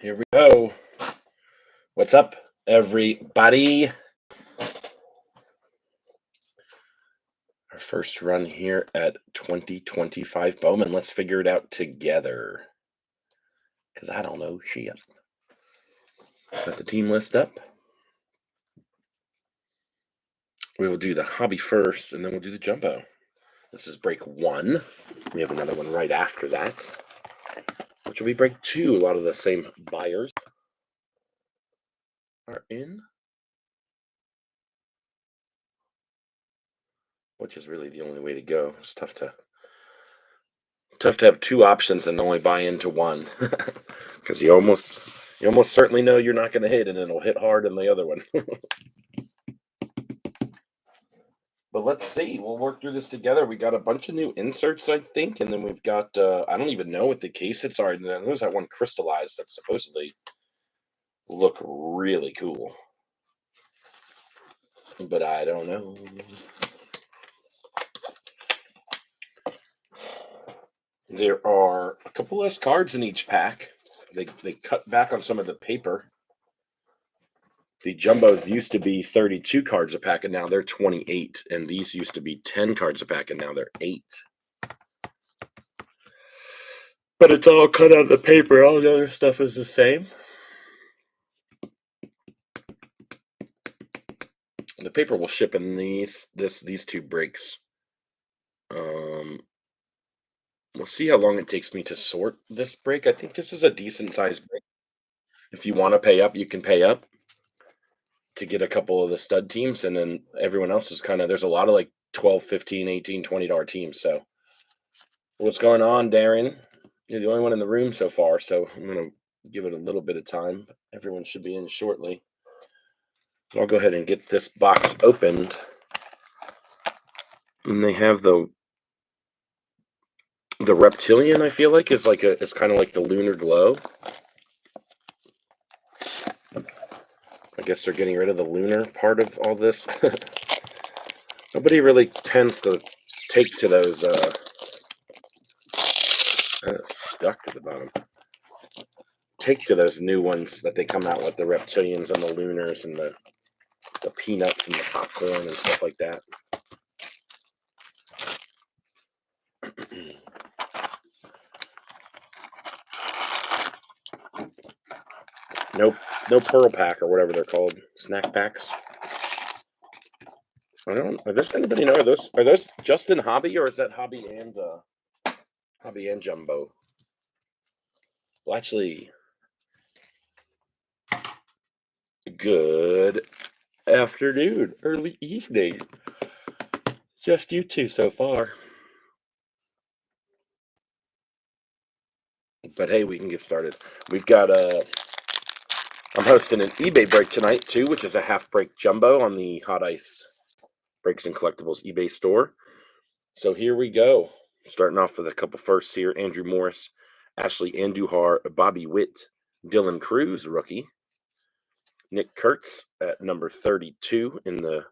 Here we go. What's up, everybody? Our first run here at 2025 Bowman. Let's figure it out together. Because I don't know shit. Got the team list up. We will do the hobby first, and then we'll do the jumbo. This is break 1. We have another one right after that, which will be break 2. A lot of the same buyers are in, which is really the only way to go. It's tough to have 2 options and only buy into one, because you almost certainly know you're not going to hit, and it'll hit hard in the other one. But let's see. We'll work through this together. We got a bunch of new inserts, I think, and then we've got I don't even know what the case hits are. There's that one crystallized that supposedly look really cool, but I don't know. There are a couple less cards in each pack. They cut back on some of the paper. The jumbos used to be 32 cards a pack, and now they're 28. And these used to be 10 cards a pack, and now they're 8. But it's all cut out of the paper. All the other stuff is the same. The paper will ship in these 2 breaks. We'll see how long it takes me to sort this break. I think this is a decent sized break. If you want to pay up, you can pay up to get a couple of the stud teams, and then everyone else is kind of, there's a lot of like 12, 15, 18, $20 teams. So what's going on, Darren? You're the only one in the room so far, so I'm going to give it a little bit of time. Everyone should be in shortly. I'll go ahead and get this box opened. And they have the reptilian, I feel like, is like it's kind of like the lunar glow. I guess they're getting rid of the lunar part of all this. Nobody really tends to take to those stuck to the bottom. Take to those new ones that they come out with, the reptilians and the lunars and the peanuts and the popcorn and stuff like that. No pearl pack or whatever they're called, snack packs. I don't. Does anybody know? Are those just in hobby, or is that hobby and jumbo? Well, actually, good afternoon, early evening. Just you two so far. But hey, we can get started. We've got I'm hosting an eBay break tonight too, which is a half break jumbo on the Hot Ice Breaks and Collectibles eBay store. So here we go. Starting off with a couple firsts here. Andrew Morris, Ashley Andujar, Bobby Witt, Dylan Cruz, rookie. Nick Kurtz at number 32 in the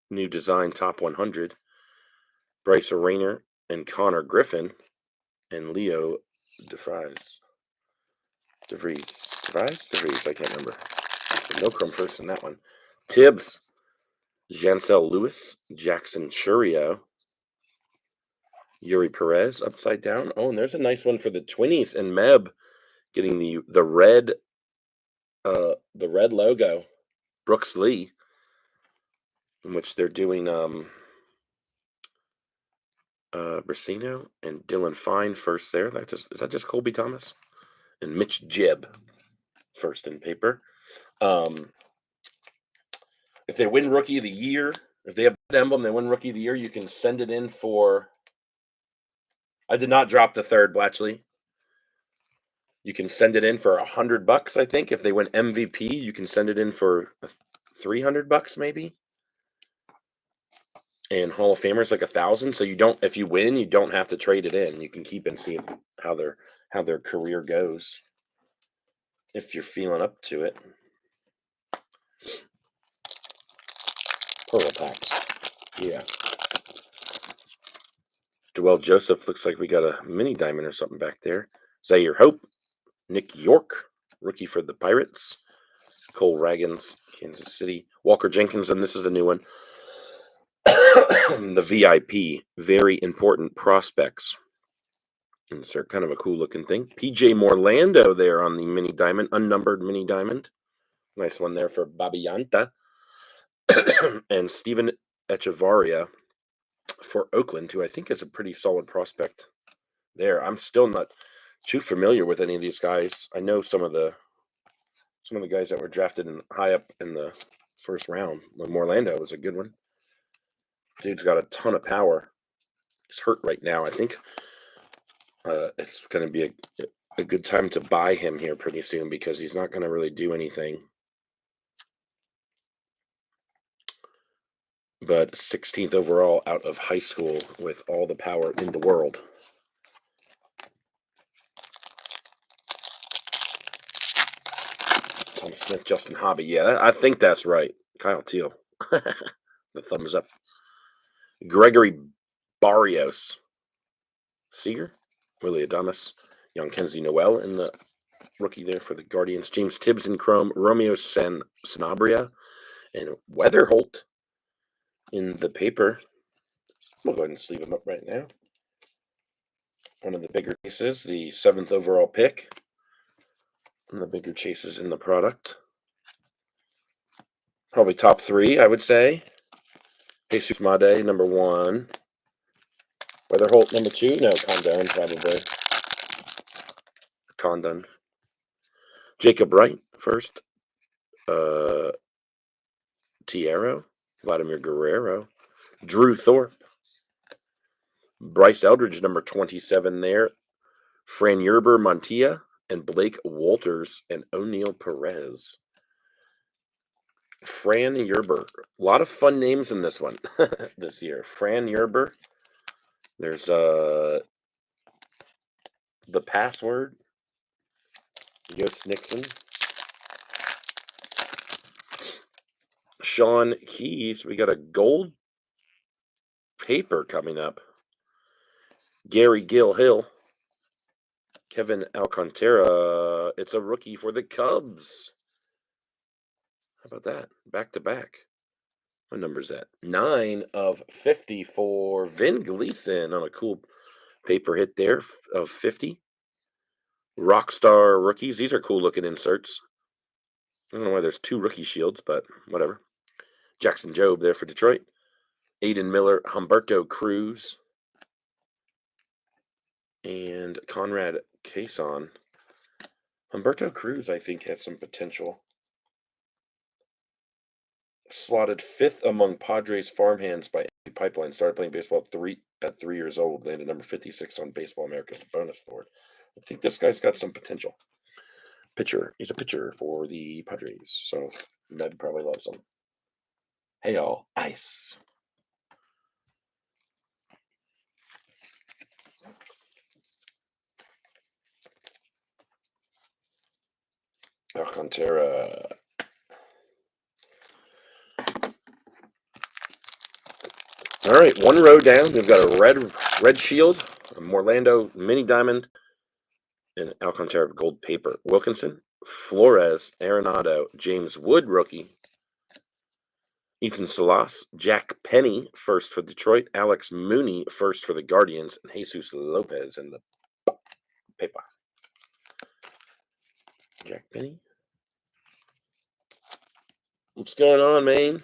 new design top 100. Bryce Rayner and Connor Griffin and Leo DeVries. I can't remember. No chrome first in that one. Tibbs, Jancel Lewis, Jackson Churio, Yuri Perez upside down. Oh, and there's a nice one for the Twinnies and Meb getting the red logo. Brooks Lee, in which they're doing Brasino and Dylan Fine first there. Is that just Colby Thomas? And Mitch Jibb first in paper. If they win Rookie of the Year, if they have that emblem, they win Rookie of the Year, you can send it in for... I did not drop the third, Blatchley. You can send it in for $100, I think. If they win MVP, you can send it in for $300, maybe. And Hall of Famers like $1,000. So you don't, if you win, you don't have to trade it in. You can keep it and see how their career goes, if you're feeling up to it. Pearl packs, yeah. Joel Joseph, looks like we got a mini diamond or something back there. Zaire Hope, Nick York, rookie for the Pirates. Cole Ragans, Kansas City. Walker Jenkins, and this is the new one. The VIP, very important prospects. Insert kind of a cool looking thing. PJ Morlando there on the mini diamond, unnumbered mini diamond. Nice one there for Bobby Yanta. And Steven Echevarria for Oakland, who I think is a pretty solid prospect there. I'm still not too familiar with any of these guys. I know some of the guys that were drafted high up in the first round. Morlando was a good one. Dude's got a ton of power. He's hurt right now. I think it's going to be a good time to buy him here pretty soon because he's not going to really do anything. But 16th overall out of high school with all the power in the world. Tom Smith, Justin Hobby. Yeah, I think that's right. Kyle Teal. The thumbs up. Gregory Barrios. Seager. Willie Adames. Young Kenzie Noel in the rookie there for the Guardians. James Tibbs in Chrome. Romeo Sanabria. And Weatherholt in the paper. We'll go ahead and sleeve him up right now. One of the bigger cases, the 7th overall pick. One of the bigger chases in the product. Probably top 3, I would say. Jesus Made, number 1. Weatherholt, number 2. No, Condon, probably. Condon. Jacob Wright, first. Tiero. Vladimir Guerrero. Drew Thorpe. Bryce Eldridge, number 27 there. Fran Yerber, Montilla. And Blake Walters and O'Neill Perez. Fran Yerber. A lot of fun names in this one this year. Fran Yerber. There's The Password. Yost Nixon. Sean Keys. We got a gold paper coming up. Gary Gill Hill. Kevin Alcantara. It's a rookie for the Cubs. How about that? Back to back. What number is that? 9 of 50 for Vin Gleason on a cool paper hit there of 50. Rockstar rookies. These are cool looking inserts. I don't know why there's 2 rookie shields, but whatever. Jackson Jobe there for Detroit. Aiden Miller, Humberto Cruz, and Conrad Cason. Humberto Cruz, I think, has some potential. Slotted 5th among Padres farmhands by Pipeline. Started playing baseball at 3 years old. Landed number 56 on Baseball America's bonus board. I think this guy's got some potential. Pitcher. He's a pitcher for the Padres. So Med probably loves him. Hey, y'all. Ice. Alcantara. All right, 1 row down. We've got a red shield, a Morlando mini diamond, and Alcantara gold paper. Wilkinson, Flores, Arenado, James Wood rookie, Ethan Salas, Jack Penny first for Detroit, Alex Mooney first for the Guardians, and Jesus Lopez in the paper. Jack Penny. What's going on, man?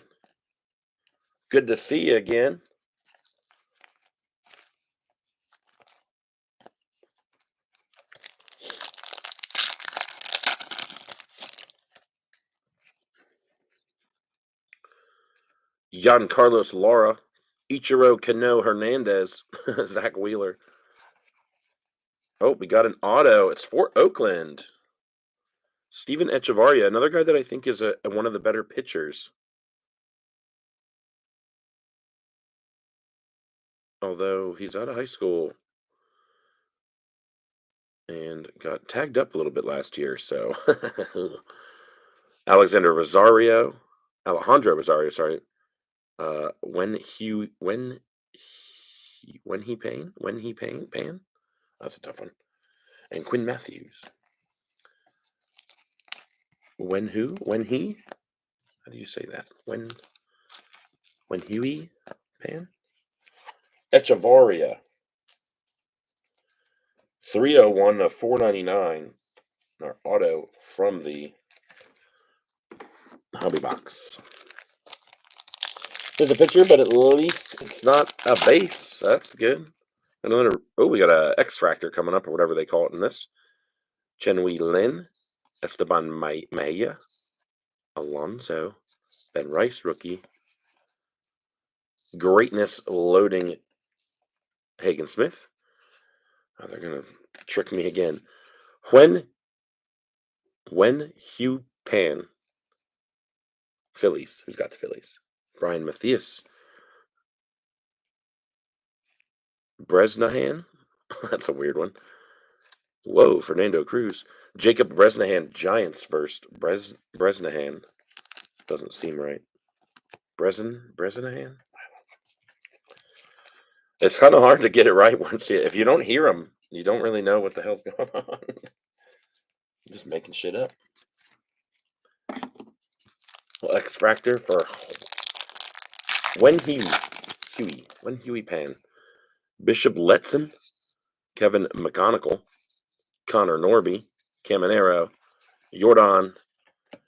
Good to see you again. Giancarlos Lara, Ichiro Cano Hernandez, Zach Wheeler. Oh, we got an auto. It's for Oakland. Steven Echevarria, another guy that I think is one of the better pitchers. Although he's out of high school and got tagged up a little bit last year, so Alejandro Rosario, sorry. When he Pan? That's a tough one. And Quinn Matthews. When who? When he? How do you say that? When Huey Pan? Echevarria. 301 of 499. Our auto from the hobby box. There's a picture, but at least it's not a base. That's good. Another. Oh, we got a X-Fractor coming up, or whatever they call it in this. Chenhui Lin, Esteban Maya, Alonso, Ben Rice, rookie. Greatness loading Hagen Smith. Oh, they're going to trick me again. When Hugh Pan. Phillies. Who's got the Phillies? Brian Mathias. Bresnahan. That's a weird one. Whoa, Fernando Cruz. Jacob Bresnahan, Giants first. Bresnahan. Doesn't seem right. Bresnahan? It's kind of hard to get it right once if you don't hear them, you don't really know what the hell's going on. I'm just making shit up. Well, X-Fractor for When Huey Pan. Bishop Letson, Kevin McConicle, Connor Norby, Caminero, Jordan,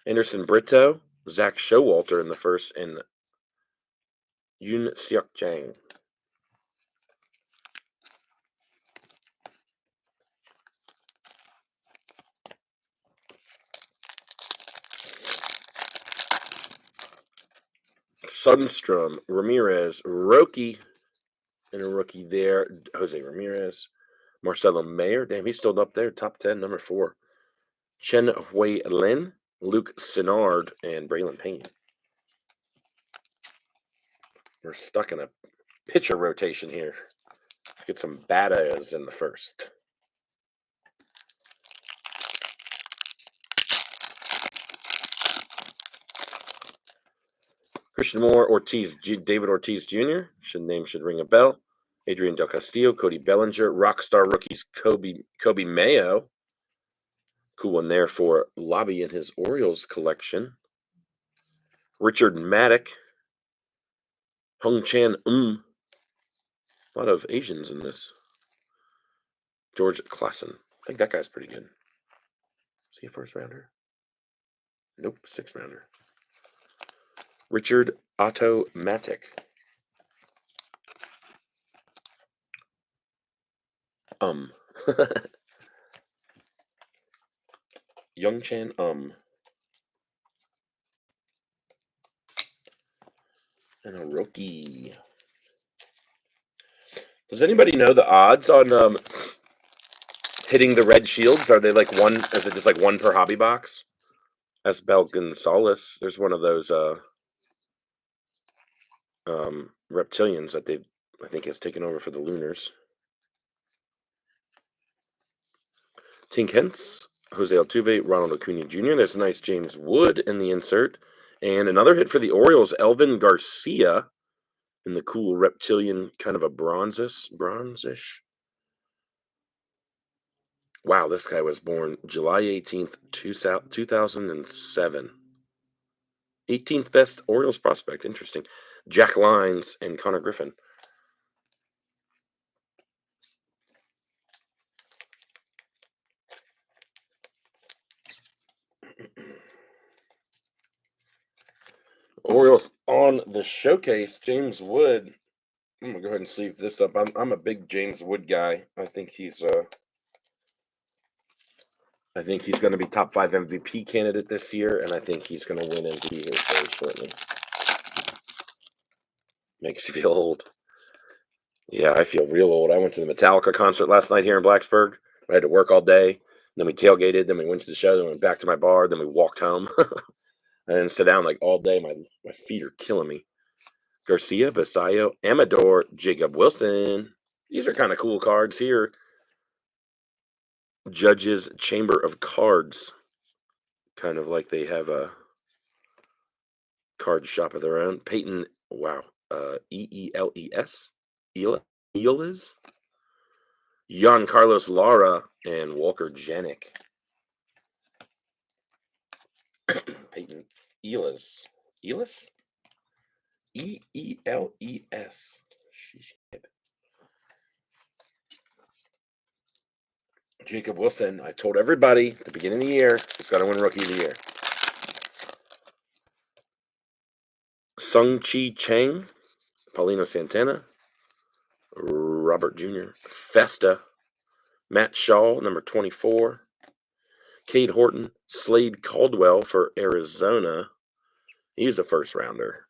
Anderson Brito, Zach Showalter in the first, and Yoon Seok Jang. Sundstrom, Ramirez, Roki, and a rookie there. Jose Ramirez, Marcelo Mayer. Damn, he's still up there. Top 10, number 4. Chen Hui Lin, Luke Sinard, and Braylon Payne. We're stuck in a pitcher rotation here. Let's get some badass in the first. Christian Moore, David Ortiz Jr. Name should ring a bell. Adrian Del Castillo, Cody Bellinger, Rockstar rookies Kobe Mayo. Cool one there for Lobby in his Orioles collection. Richard Maddock, Hung Chan A lot of Asians in this. George Klassen. I think that guy's pretty good. Is he a first rounder? Nope, 6th rounder. Richard Automatic. Young Chan and a rookie. Does anybody know the odds on hitting the red shields? Are they like one? Is it just like one per hobby box? Esbel Gonzalez. There's one of those reptilians that I think has taken over for the Lunars. Tink Hence, Jose Altuve, Ronald Acuna Jr. There's a nice James Wood in the insert. And another hit for the Orioles, Elvin Garcia in the cool reptilian, kind of a bronzish. Wow, this guy was born July 18th, 2007. 18th best Orioles prospect. Interesting. Jack Lyons and Connor Griffin. Orioles on the showcase. James Wood. I'm gonna go ahead and sleeve this up. I'm a big James Wood guy. I think he's going to be top 5 MVP candidate this year, and I think he's going to win MVP here very shortly. Makes you feel old. Yeah, I feel real old. I went to the Metallica concert last night here in Blacksburg. I had to work all day. Then we tailgated. Then we went to the show. Then we went back to my bar. Then we walked home. I didn't sit down like all day. My feet are killing me. Garcia, Basayo, Amador, Jacob Wilson. These are kind of cool cards here. Judges Chamber of Cards. Kind of like they have a card shop of their own. Peyton, wow. EELES. Eales. Jan Carlos Lara and Walker Janik. Eales. Eales? Eeeeeles. Shit. Jacob Wilson. I told everybody at the beginning of the year he's got to win Rookie of the Year. Sung-Chi Chang. Paulino Santana. Robert Jr. Festa. Matt Shaw, number 24. Cade Horton. Slade Caldwell for Arizona. He's a first rounder.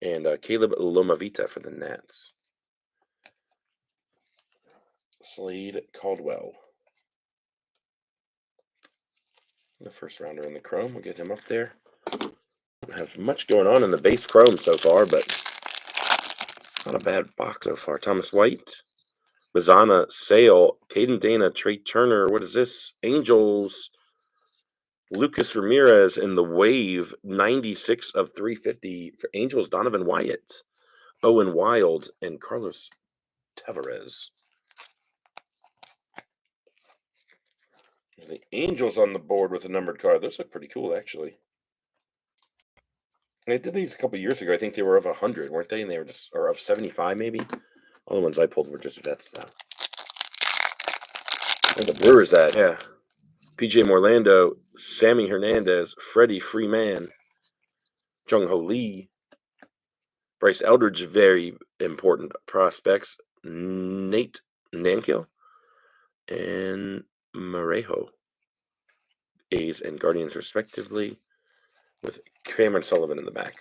And Caleb Lomavita for the Nats. Slade Caldwell. The first rounder in the Chrome. We'll get him up there. Don't have much going on in the base Chrome so far, but not a bad box so far. Thomas White. Bazana, Sale, Caden Dana, Trey Turner. What is this? Angels. Lucas Ramirez in the Wave. 96 of 350 for Angels. Donovan Wyatt. Owen Wild and Carlos Tavares. The Angels on the board with a numbered card. Those look pretty cool, actually. They did these a couple years ago. I think they were of 100, weren't they? And they were just, or of 75, maybe. All the ones I pulled were just vets. So. And the Brewers, that, yeah. PJ Morlando, Sammy Hernandez, Freddie Freeman, Jung Ho Lee, Bryce Eldridge, very important prospects, Nate Nankill, and Marejo. A's and Guardians, respectively, with Cameron Sullivan in the back.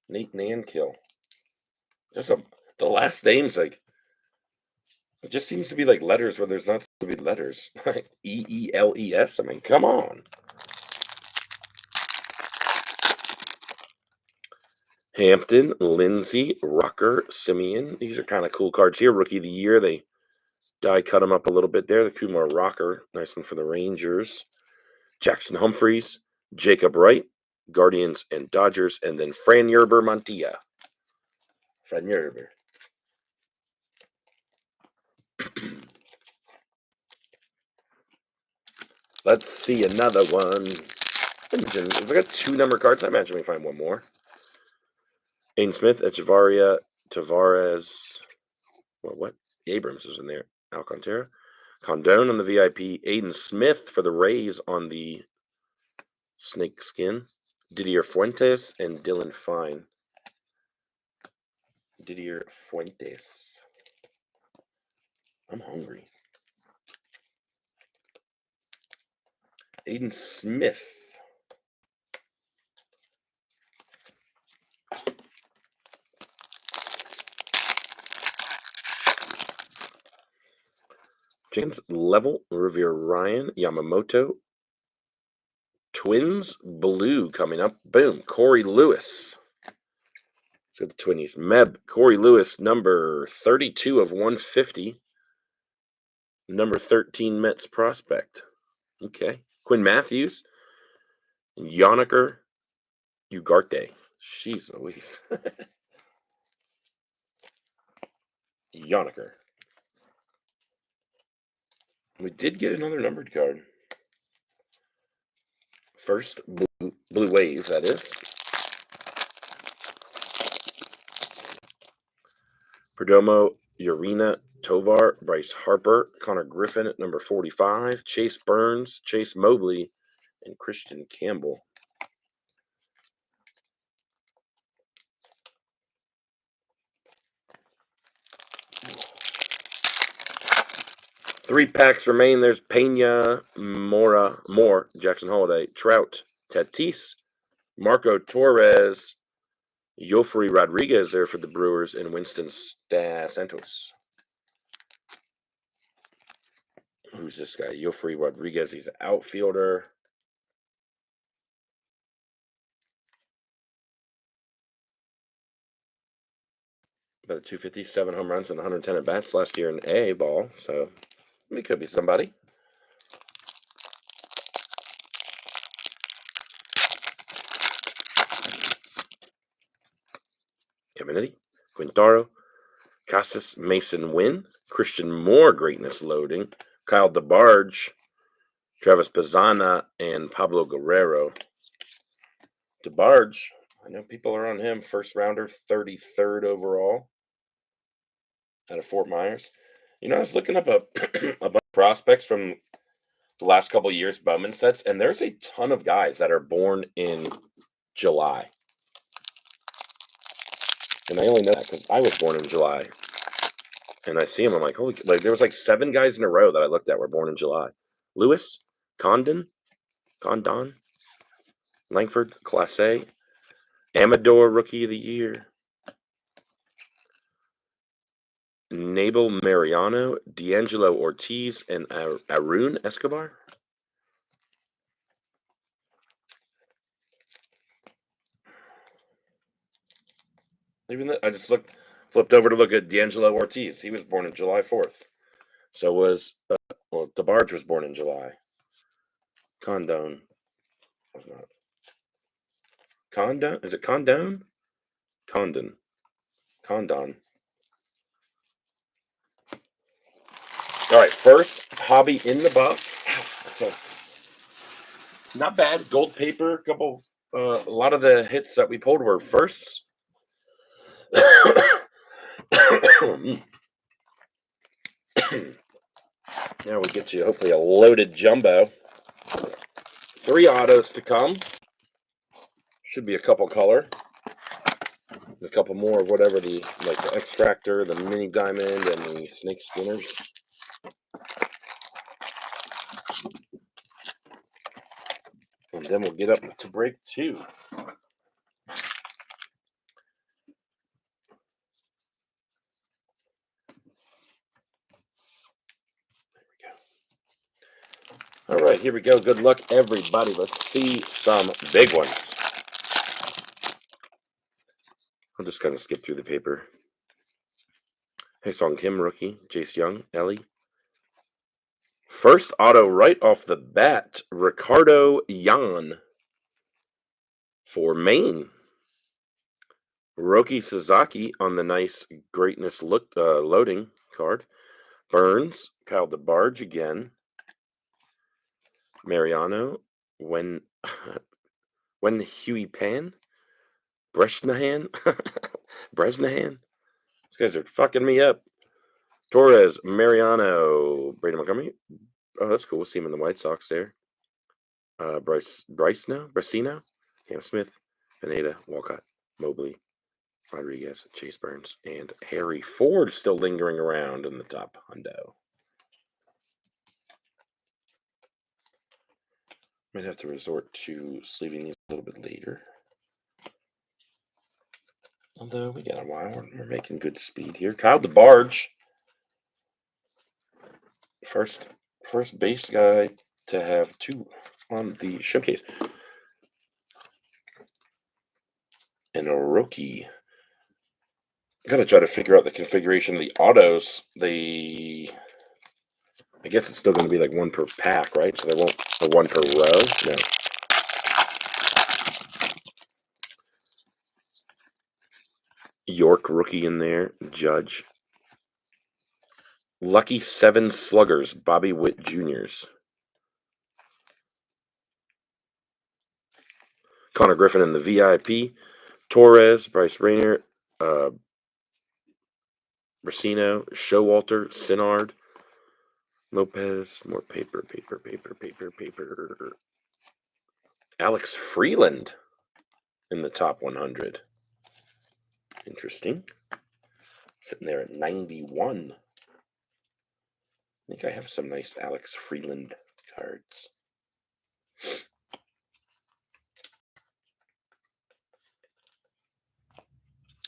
Nate Nankill. Just the last name's like, it just seems to be like letters where there's not supposed to be letters. Eeeles. I mean, come on. Hampton, Lindsay, Rucker, Simeon. These are kind of cool cards here. Rookie of the Year. They die cut them up a little bit there. The Kumar Rocker. Nice one for the Rangers. Jackson Humphreys, Jacob Wright, Guardians and Dodgers, and then Fran Yerber Montilla. Fran Yerber. Let's see another one. If I got 2 number cards, I imagine we find one more. Aiden Smith, Echevarria, Tavares. What? Abrams is in there. Alcantara. Condon on the VIP. Aiden Smith for the Rays on the snake skin. Didier Fuentes and Dylan Fine. Didier Fuentes. I'm hungry. Aiden Smith. James Level, Revere Ryan, Yamamoto. Twins, Blue coming up. Boom. Corey Lewis. So the Twinnies. Meb, Corey Lewis, number 32 of 150. Number 13 Mets prospect. Okay. Quinn Matthews. Yoniker Ugarte. Jeez Louise. Yoniker. We did get another numbered card. First, blue wave, that is. Perdomo, Urena, Tovar, Bryce Harper, Connor Griffin at number 45, Chase Burns, Chase Mobley, and Christian Campbell. Three packs remain. There's Pena, Moore, Jackson Holiday, Trout, Tatis, Marco Torres, Yofri Rodriguez there for the Brewers, and Winston Santos. Who's this guy? Yofri Rodriguez. He's an outfielder. About a 257 home runs and 110 at bats last year in A ball. So it could be somebody. Caminiti, Quintaro, Casas, Mason Wynn, Christian Moore, greatness loading, Kyle DeBarge, Travis Bazana, and Pablo Guerrero. DeBarge. I know people are on him. First rounder, 33rd overall out of Fort Myers. You know, I was looking up a, a bunch of prospects from the last couple of years, Bowman sets, and there's a ton of guys that are born in July. And I only know that because I was born in July. And I see him, I'm like, holy, like there was like 7 guys in a row that I looked at were born in July. Lewis, Condon, Langford, Class A, Amador, Rookie of the Year, Nabel Mariano, D'Angelo Ortiz, and Arun Escobar. Even that, I just flipped over to look at D'Angelo Ortiz. He was born in July 4th. So was DeBarge was born in July. Condon was not. Condon? Is it Condon? Condon. Condon. All right, first hobby in the box. Okay. Not bad. Gold paper. A lot of the hits that we pulled were firsts. Now we get you hopefully a loaded jumbo. 3 autos to come. Should be a couple color. A couple more of whatever the X-Fractor, the mini diamond, and the snake spinners. And then we'll get up to break 2. All right, here we go. Good luck, everybody. Let's see some big ones. I'll just kind of skip through the paper. Hey, Song Kim, rookie. Jace Young, Ellie. First auto right off the bat, Ricardo Yan for Maine. Roki Sasaki on the nice greatness loading card. Burns, Kyle DeBarge again. Mariano, when Huey Pan, Bresnahan, These guys are fucking me up. Torres, Mariano, Brady Montgomery. Oh, that's cool. We'll see him in the White Sox there. Bracino, Cam Smith, Pineda, Walcott, Mobley, Rodriguez, Chase Burns, and Harry Ford still lingering around in the top hundo. Might have to resort to sleeving these a little bit later. Although we got a while, we're making good speed here. Kyle DeBarge, first base guy to have 2 on the showcase. And a rookie. I gotta try to figure out the configuration of the autos. I guess it's still going to be like 1 per pack, right? So they won't the 1 per row. No. York rookie in there. Judge. Lucky 7 sluggers. Bobby Witt Jr.'s. Connor Griffin in the VIP. Torres, Bryce Rayner, Bracino, Showalter, Synard, Lopez, more paper. Alex Freeland in the top 100. Interesting. Sitting there at 91. I think I have some nice Alex Freeland cards.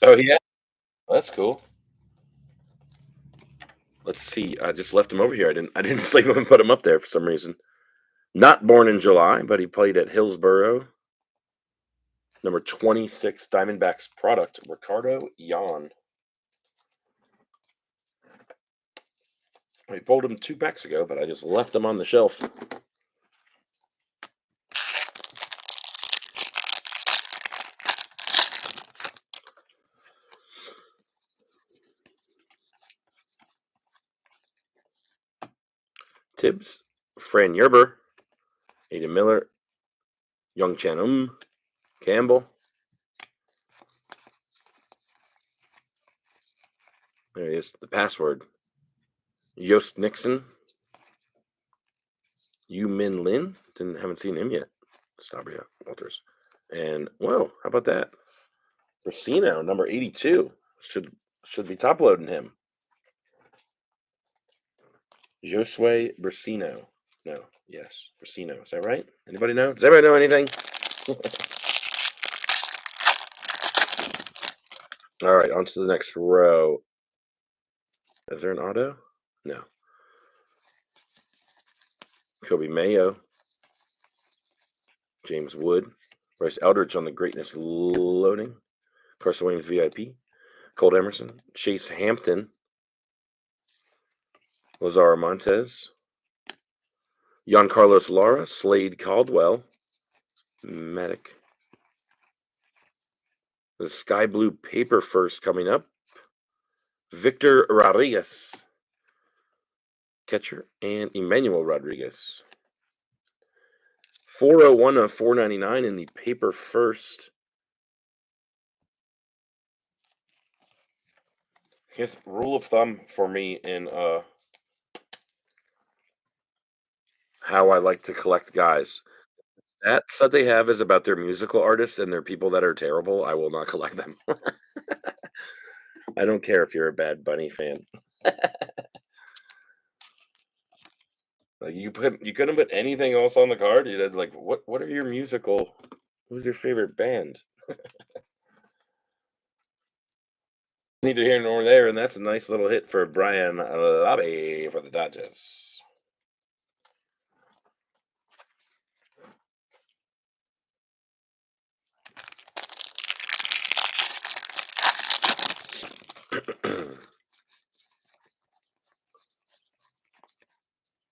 Oh, yeah? Well, that's cool. Let's see. I just left him over here. I didn't sleeve him and put him up there for some reason. Not born in July, but he played at Hillsboro. Number 26 Diamondbacks product, Ricardo Yan. I pulled him 2 packs ago, but I just left him on the shelf. Tibbs, Fran Yerber, Aiden Miller, Young Chan Campbell. There he is. The password. Yost Nixon. Yu Min Lin. Haven't seen him yet. Stabria Walters. And whoa, how about that? Brasino, number 82. Should be top loading him. Josue Brasino. No, yes, Brasino. Is that right? Anybody know? Does everybody know anything? All right, on to the next row. Is there an auto? No. Kobe Mayo. James Wood. Bryce Eldridge on the greatness loading. Carson Williams VIP. Colt Emerson. Chase Hampton. Lazaro Montez. Jan Carlos Lara. Slade Caldwell. Medic. The sky blue paper first coming up. Victor Rodriguez. Catcher. And Emmanuel Rodriguez. 401 of 499 in the paper first. Here's rule of thumb for me in how I like to collect guys. That's what they have is about their musical artists and their people that are terrible. I will not collect them. I don't care if you're a Bad Bunny fan. Like you couldn't put anything else on the card. You had like what are your musical? Who's your favorite band? Neither here nor there, and that's a nice little hit for Brian Lobby for the Dodgers.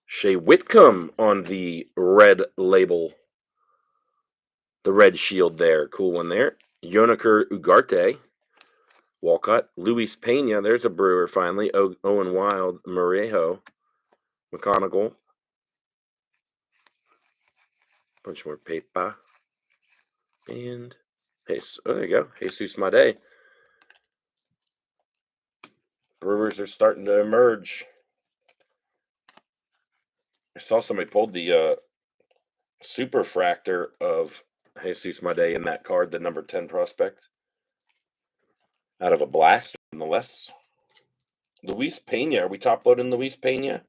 Shea Whitcomb on the red label. The red shield there. Cool one there. Yoniker Ugarte. Walcott. Luis Pena. There's a Brewer finally. Owen Wild. Morejo. McConaughey. Bunch more paper. And oh, there you go. Jesus Made. Brewers are starting to emerge. I saw somebody pulled the superfractor of Jesus Made in that card, the number 10 prospect. Out of a blast, nonetheless. Luis Pena. Are we top loading Luis Pena?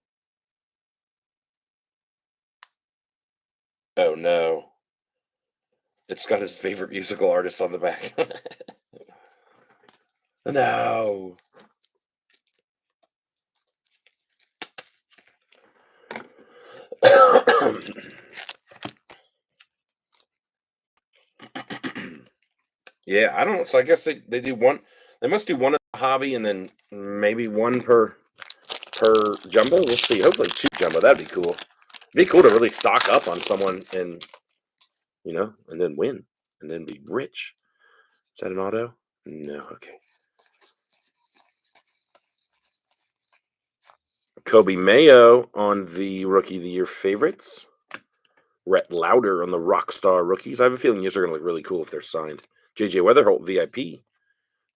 Oh, no. It's got his favorite musical artist on the back. No. Yeah, I don't know. So I guess they do one. They must do one in the hobby and then maybe one per jumbo. We'll see. Hopefully 2 jumbo. That'd be cool. It'd be cool to really stock up on someone and and then win and then be rich. Is that an auto? No. Okay. Kobe Mayo on the Rookie of the Year favorites. Rhett Lauder on the Rockstar rookies. I have a feeling these are going to look really cool if they're signed. JJ Weatherholt VIP.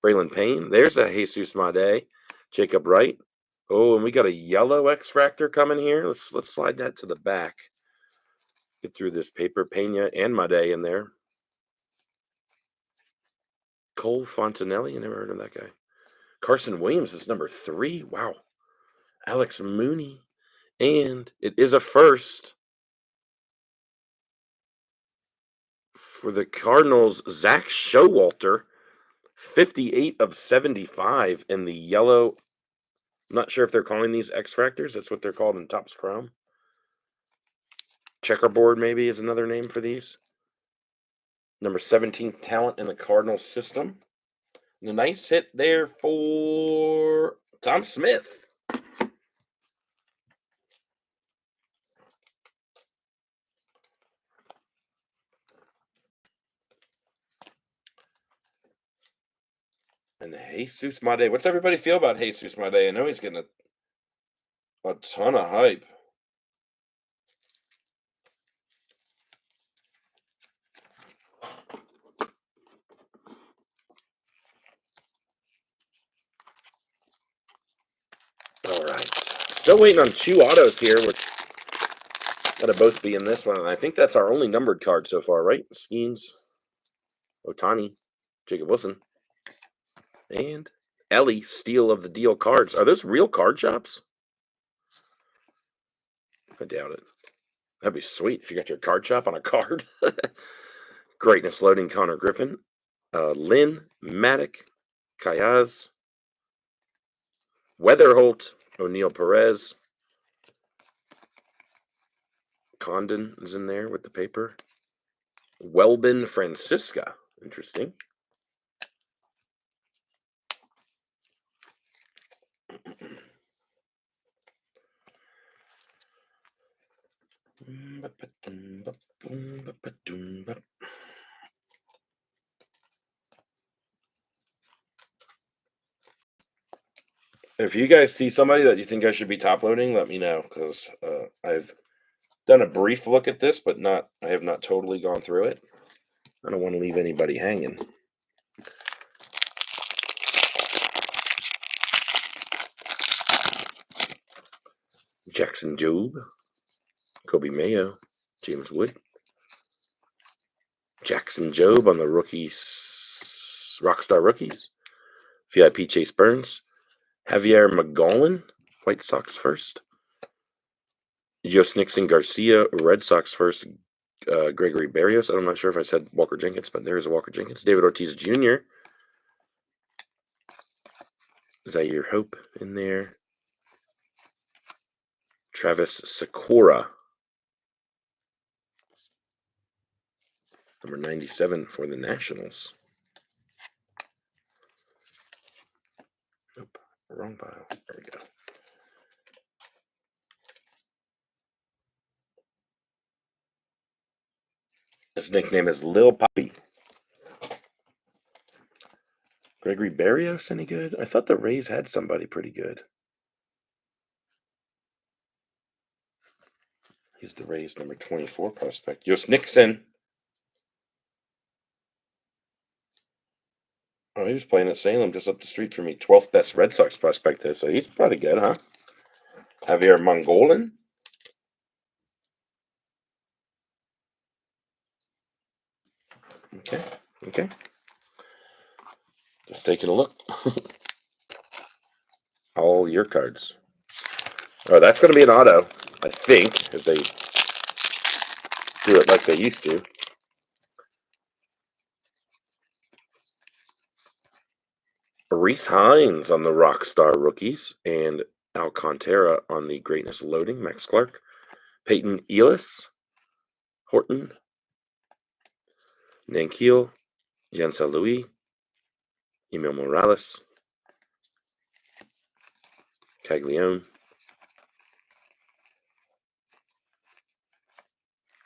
Braylon Payne. There's a Jesus Made. Jacob Wright. Oh, and we got a yellow X-Fractor coming here. Let's slide that to the back. Get through this paper. Pena and Made in there. Cole Fontanelli. I never heard of that guy. Carson Williams is number 3. Wow. Alex Mooney. And it is a first for the Cardinals. Zach Showalter. 58 of 75 in the yellow. I'm not sure if they're calling these X-Fractors. That's what they're called in Topps Chrome. Checkerboard maybe is another name for these. Number 17 talent in the Cardinals system. And a nice hit there for Tom Smith. And Jesus Made. What's everybody feel about Jesus Made? I know he's getting a ton of hype. Still waiting on 2 autos here, which gotta both be in this one. And I think that's our only numbered card so far, right? Schemes, Otani, Jacob Wilson, and Ellie, steal of the deal cards. Are those real card shops? I doubt it. That'd be sweet if you got your card shop on a card. Greatness loading, Connor Griffin, Lynn, Maddock, Kayaz, Weatherholt, O'Neill Perez, Condon is in there with the paper. Welbin Francisca. Interesting. If you guys see somebody that you think I should be top loading, let me know, because I've done a brief look at this, but I have not totally gone through it. I don't want to leave anybody hanging. Jackson Jobe, Kobe Mayo, James Wood, Jackson Jobe on the rookies, Rockstar Rookies, VIP Chase Burns, Javier Magallan, White Sox first, Jos Nixon Garcia, Red Sox first, Gregory Barrios. I'm not sure if I said Walker Jenkins, but there's a Walker Jenkins. David Ortiz Jr. Zaire Hope in there. Travis Sakura, number 97 for the Nationals. Nope, wrong pile. There we go. His nickname is Lil Poppy. Gregory Barrios, any good? I thought the Rays had somebody pretty good. He's the Rays number 24 prospect. Jos Nixon. Oh, he was playing at Salem just up the street from me. 12th best Red Sox prospect there, so he's pretty good, huh? Javier Magallan. Okay. Just taking a look. All your cards. Oh, that's going to be an auto, I think, if they do it like they used to. Reese Hines on the Rockstar Rookies, and Alcantara on the Greatness Loading, Max Clark. Peyton Ellis, Horton, Nankiel, Yancel Louis, Emil Morales, Caglione,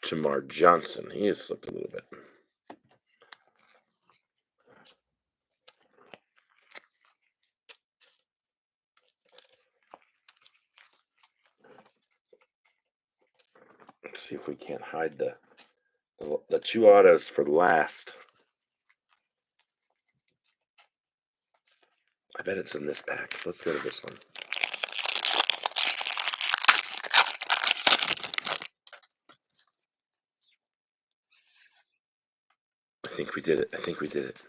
Jamar Johnson. He has slipped a little bit. Let's see if we can't hide the 2 autos for last. I bet it's in this pack. Let's go to this one. I think we did it.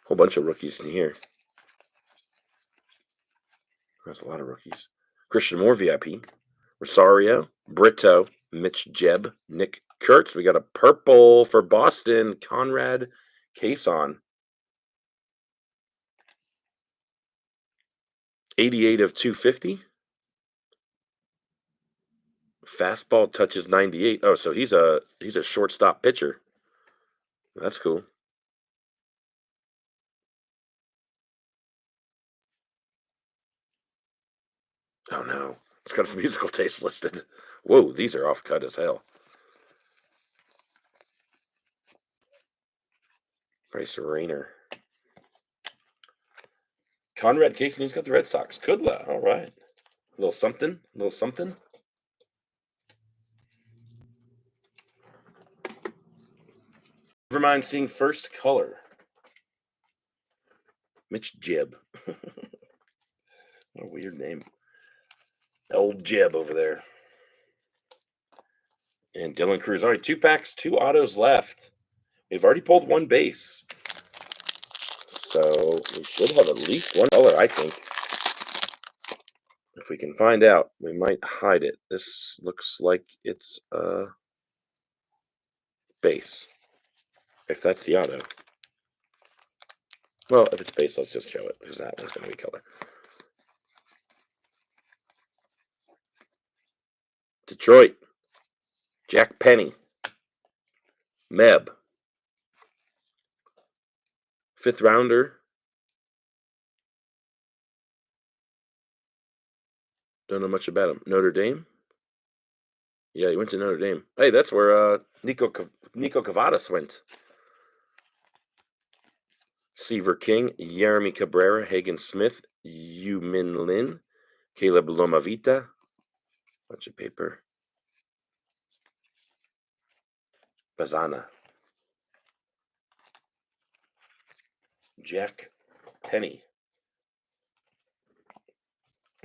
Whole bunch of rookies in here. There's a lot of rookies. Christian Moore VIP. Rosario, Brito, Mitch Jebb, Nick Kurtz. We got a purple for Boston. Conrad Cason. 88 of 250. Fastball touches 98. Oh, so he's a shortstop pitcher. That's cool. Oh no, it's got his musical taste listed. Whoa, these are off cut as hell. Bryce Rayner. Conrad Cason, he's got the Red Sox. Kudla, all right. A little something. Never mind seeing first color. Mitch Jebb. What a weird name. Old Jeb over there. And Dylan Cruz. All right, 2 packs, 2 autos left. We've already pulled 1 base. So we should have at least 1 color, I think. If we can find out, we might hide it. This looks like it's a base. If that's the auto. Well, if it's base, let's just show it, because that one's going to be color. Detroit. Jack Penny. Meb. 5th rounder. Don't know much about him. Notre Dame? Yeah, he went to Notre Dame. Hey, that's where Nico Cavadas went. Seaver King, Jeremy Cabrera, Hagen Smith, Yu Min Lin, Caleb Lomavita. Bunch of paper. Bazana. Jack Penny.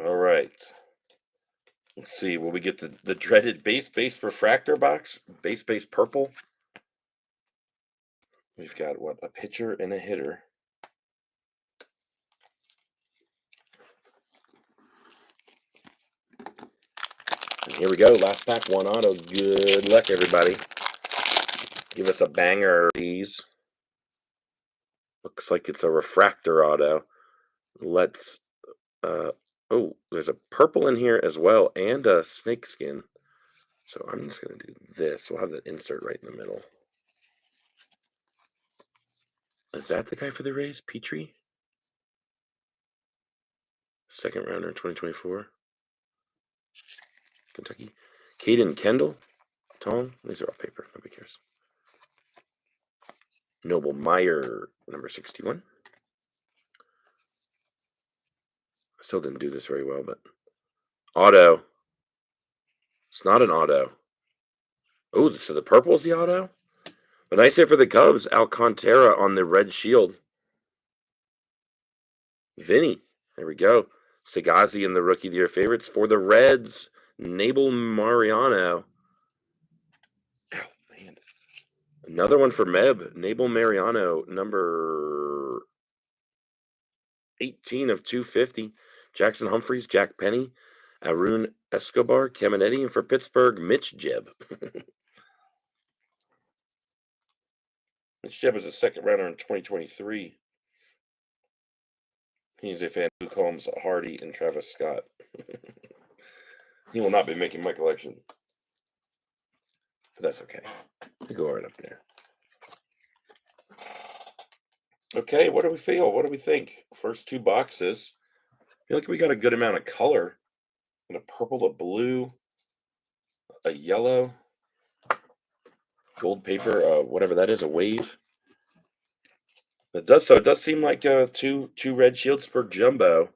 All right. Let's see. Will we get the dreaded base refractor box? Base purple. We've got what? A pitcher and a hitter. And here we go. Last pack, 1 auto. Good luck, everybody. Give us a banger, please. Looks like it's a refractor auto. Let's oh, there's a purple in here as well, and a snake skin. So I'm just going to do this. We'll have the insert right in the middle. Is that the guy for the Rays? Petrie? 2nd rounder in 2024. Kentucky. Caden Kendall. Tone. These are all paper. Nobody cares. Noble Meyer, number 61. Still didn't do this very well, but auto. It's not an auto. Oh, so the purple is the auto? A nice hit for the Cubs. Alcantara on the red shield. Vinny. There we go. Sagazzi and the Rookie of the Year favorites. For the Reds, Nabel Mariano. Oh, man. Another one for Meb. Nabel Mariano, number 18 of 250. Jackson Humphreys, Jack Penny, Arun Escobar, Caminetti, and for Pittsburgh, Mitch Jeb. Mitch Jeb was a 2nd rounder in 2023. He's a fan of Luke Holmes, Hardy, and Travis Scott. He will not be making my collection. But that's okay. I go right up there. Okay, what do we feel? What do we think? First 2 boxes. I feel like we got a good amount of color. And a purple, a blue, a yellow, gold paper, whatever that is, a wave. It does seem like two red shields per jumbo.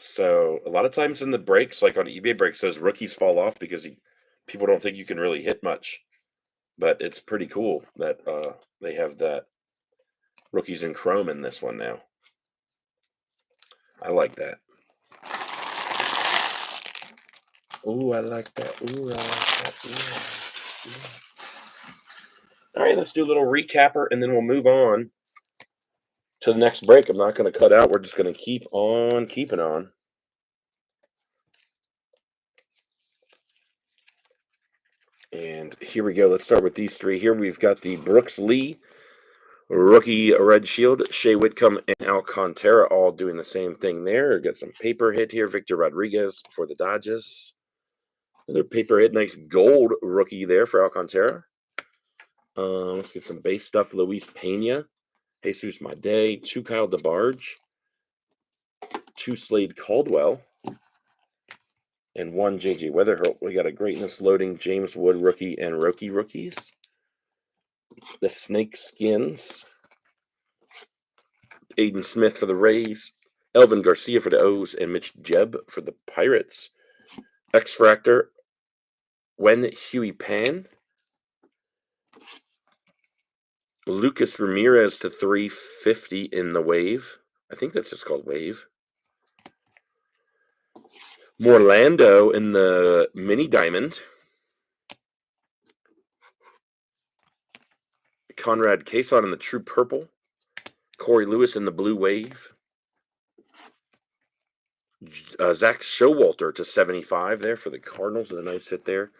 So a lot of times in the breaks, like on eBay breaks, those rookies fall off because people don't think you can really hit much. But it's pretty cool that they have that rookies in chrome in this one now. I like that. Ooh, I like that. Ooh, I like that. Ooh. All right, let's do a little recapper, and then we'll move on to the next break. I'm not going to cut out. We're just going to keep on keeping on. And here we go. Let's start with these 3 here. We've got the Brooks Lee rookie red shield, Shea Whitcomb, and Alcantara all doing the same thing there. Got some paper hit here. Victor Rodriguez for the Dodgers. Another paper hit. Nice gold rookie there for Alcantara. Let's get some base stuff. Luis Pena, Jesus Made, 2 Kyle DeBarge, 2 Slade Caldwell, and 1 J.J. Weatherholt. We got a greatness loading James Wood rookie and Roki rookies. The Snake Skins. Aiden Smith for the Rays. Elvin Garcia for the O's. And Mitch Jeb for the Pirates. X-Fractor. Wen Huey Pan. Lucas Ramirez to 350 in the wave. I think that's just called wave. Morlando in the mini diamond. Conrad Cason in the true purple. Corey Lewis in the blue wave. Zach Showalter to 75 there for the Cardinals. A nice hit there.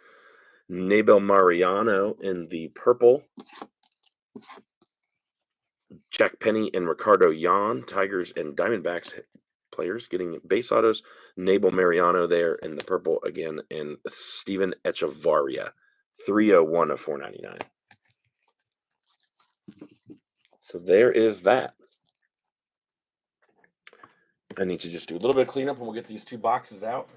Nabel Mariano in the purple. Jack Penny and Ricardo Yan, Tigers and Diamondbacks players getting base autos. Nabel Mariano there in the purple again. And Steven Echevarria, 301 of 499. So there is that. I need to just do a little bit of cleanup and we'll get these two boxes out.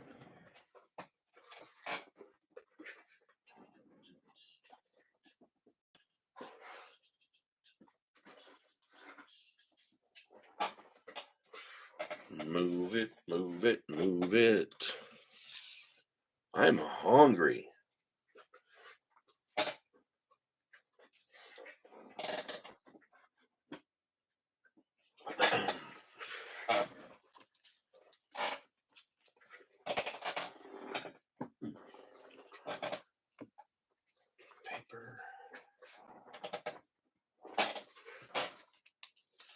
Move it, move it, move it. I'm hungry. Paper.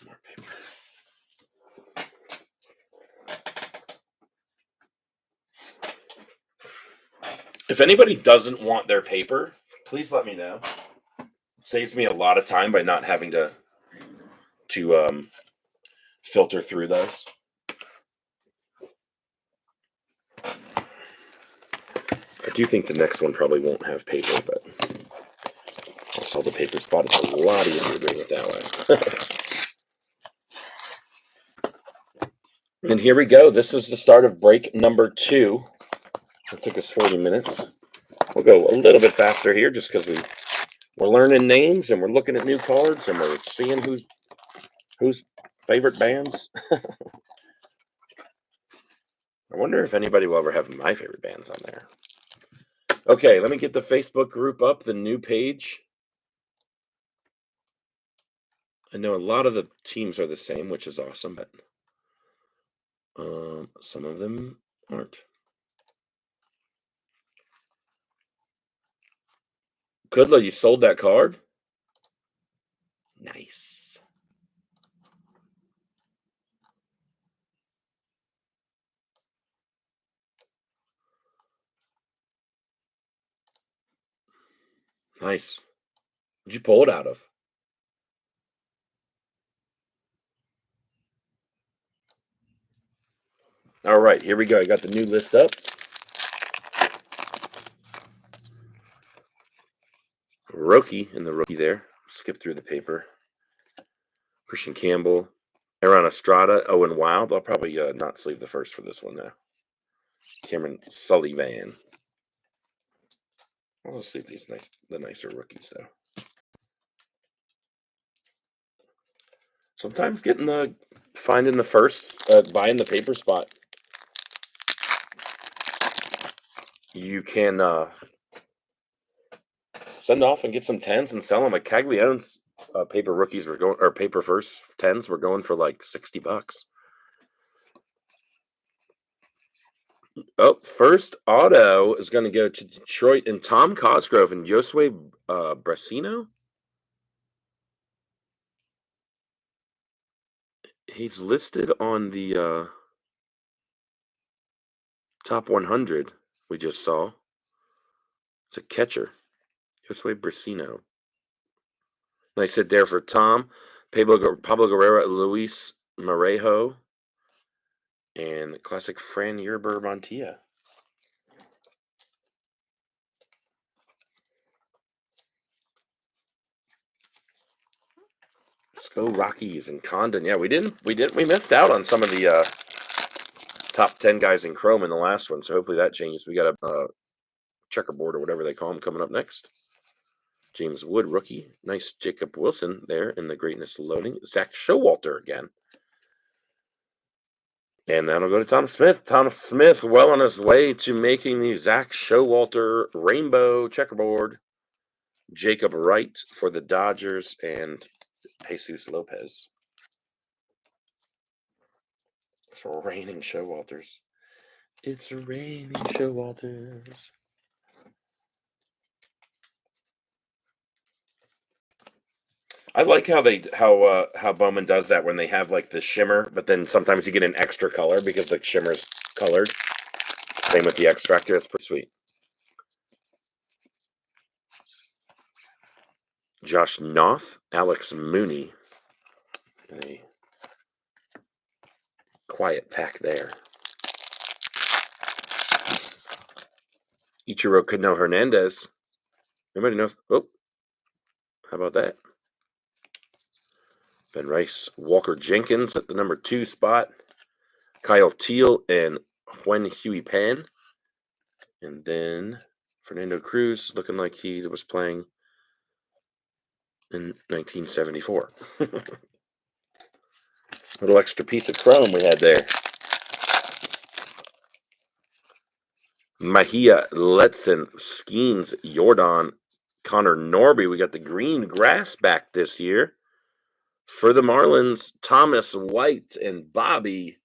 More paper. If anybody doesn't want their paper, please let me know. It saves me a lot of time by not having to filter through those. I do think the next one probably won't have paper, but I'll sell the paper spot. It's a lot easier doing it that way. And here we go. This is the start of break number 2. It took us 40 minutes. We'll go a little bit faster here just because we're learning names and we're looking at new cards and we're seeing who's favorite bands. I wonder if anybody will ever have my favorite bands on there. Okay, let me get the Facebook group up, the new page. I know a lot of the teams are the same, which is awesome, but some of them aren't. Kudla, you sold that card? Nice. Nice. What'd you pull it out of? All right, here we go. I got the new list up. Rookie in the rookie there. Skip through the paper. Christian Campbell. Aaron Estrada. Owen Wild. I'll probably not sleeve the first for this one, though. Cameron Sullivan. I'll sleeve these the nicer rookies, though. Sometimes finding the first, buying the paper spot, you can send off and get some 10s and sell them. Like Caglione's paper rookies or paper first 10s were going for like $60. Oh, first auto is going to go to Detroit and Tom Cosgrove and Josue Brasino. He's listed on the top 100 we just saw. It's a catcher. Josue Brasino. Nice hit there for Tom. Pablo Guerrero, Luis Morejo, and the classic Fran Yerber Montilla. Let's go Rockies and Condon. Yeah, we missed out on some of the top 10 guys in Chrome in the last one, so hopefully that changes. We got a checkerboard or whatever they call them coming up next. James Wood, rookie. Nice Jacob Wilson there in the greatness loading. Zach Showalter again. And that'll go to Tom Smith. Tom Smith well on his way to making the Zach Showalter rainbow checkerboard. Jacob Wright for the Dodgers and Jesus Lopez. For reigning Showalters. It's raining Showalters. I like how Bowman does that when they have like the shimmer, but then sometimes you get an extra color because the shimmer's colored. Same with the extractor. It's pretty sweet. Josh Knopf, Alex Mooney. A quiet pack there. Ichiro Cano Hernandez. Anybody know? Oh, how about that? Ben Rice, Walker Jenkins at the number 2 spot. Kyle Teal and Huen Huey Pan. And then Fernando Cruz looking like he was playing in 1974. Little extra piece of chrome we had there. Mahia Letson, Skeens, Jordan, Connor Norby. We got the green grass back this year. For the Marlins, Thomas White and Bobby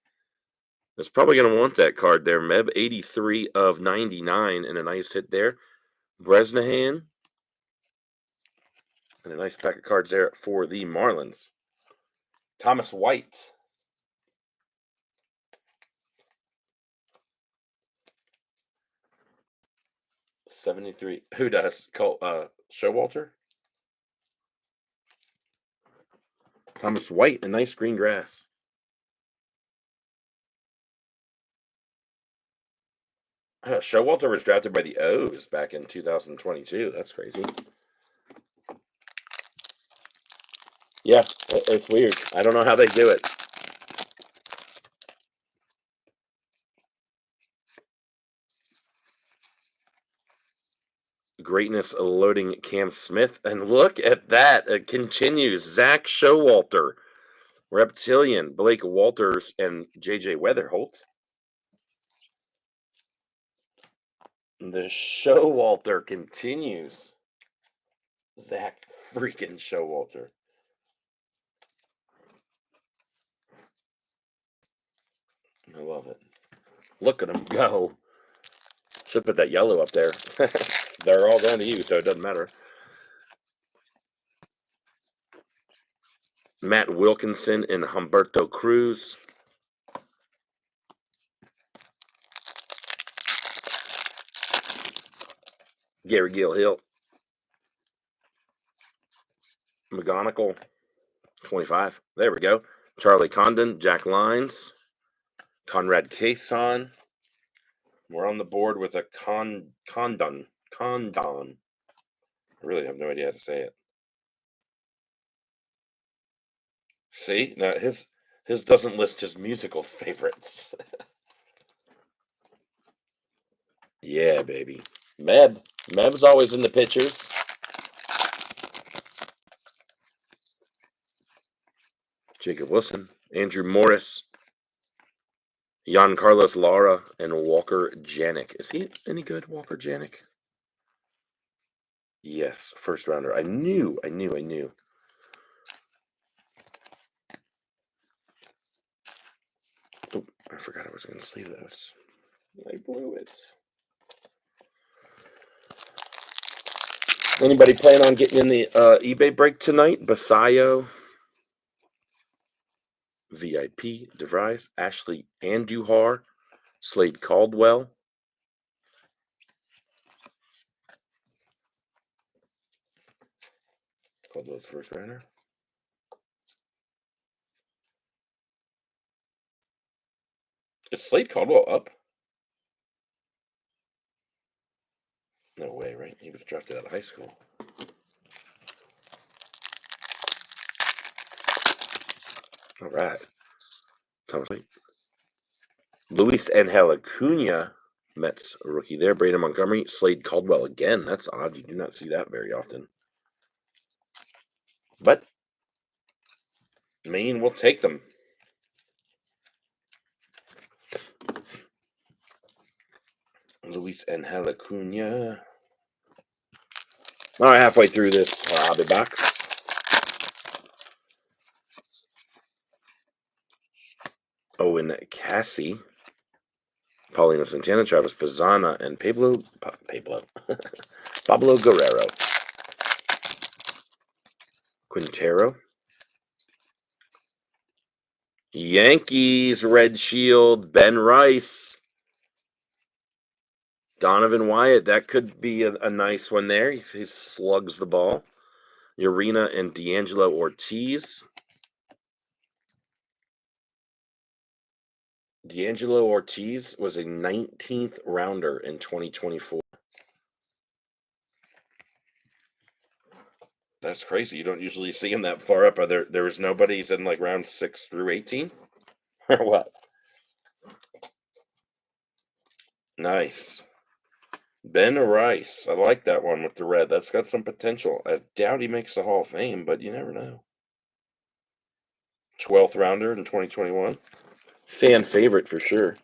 is probably going to want that card there. Meb, 83 of 99, and a nice hit there. Bresnahan, and a nice pack of cards there for the Marlins. Thomas White. $73. Who does? Showalter? Thomas White, a nice green grass. Showalter was drafted by the O's back in 2022. That's crazy. Yeah, it's weird. I don't know how they do it. Greatness loading Cam Smith. And look at that. It continues. Zach Showalter, Reptilian, Blake Walters, and JJ Weatherholt. The Showalter continues. Zach freaking Showalter. I love it. Look at him go. Should put that yellow up there. They're all going to you, so it doesn't matter. Matt Wilkinson and Humberto Cruz. Gary Gilhill. McGonigal. 25. There we go. Charlie Condon, Jack Lines, Conrad Cason. We're on the board with a Condon. I really have no idea how to say it. See? Now his doesn't list his musical favorites. Yeah, baby. Meb's always in the pictures. Jacob Wilson, Andrew Morris, Jan Carlos Lara, and Walker Janik. Is he any good, Walker Janik? Yes, first rounder. I knew. Oh, I forgot I was going to see those. I blew it. Anybody plan on getting in the eBay break tonight? Basayo, VIP, DeVries, Ashley Andujar, Slade Caldwell. Caldwell's first rounder. Is Slade Caldwell up? No way, right? He was drafted out of high school. All right. Thomas Wait. Luis Angel Acuna, Mets rookie there. Braden Montgomery, Slade Caldwell again. That's odd. You do not see that very often. But Maine will take them. Luis Angel Acuna. All right, halfway through this hobby box. Owen Cassie, Paulino Santana, Travis Bazzana, and Pablo Pablo Guerrero. Quintero. Yankees, red shield, Ben Rice. Donovan Wyatt, that could be a nice one there. He slugs the ball. Urena and D'Angelo Ortiz. D'Angelo Ortiz was a 19th rounder in 2024. That's crazy. You don't usually see him that far up. There was nobody in like round 6 through 18? Or what? Nice. Ben Rice. I like that one with the red. That's got some potential. I doubt he makes the Hall of Fame, but you never know. 12th rounder in 2021. Fan favorite for sure.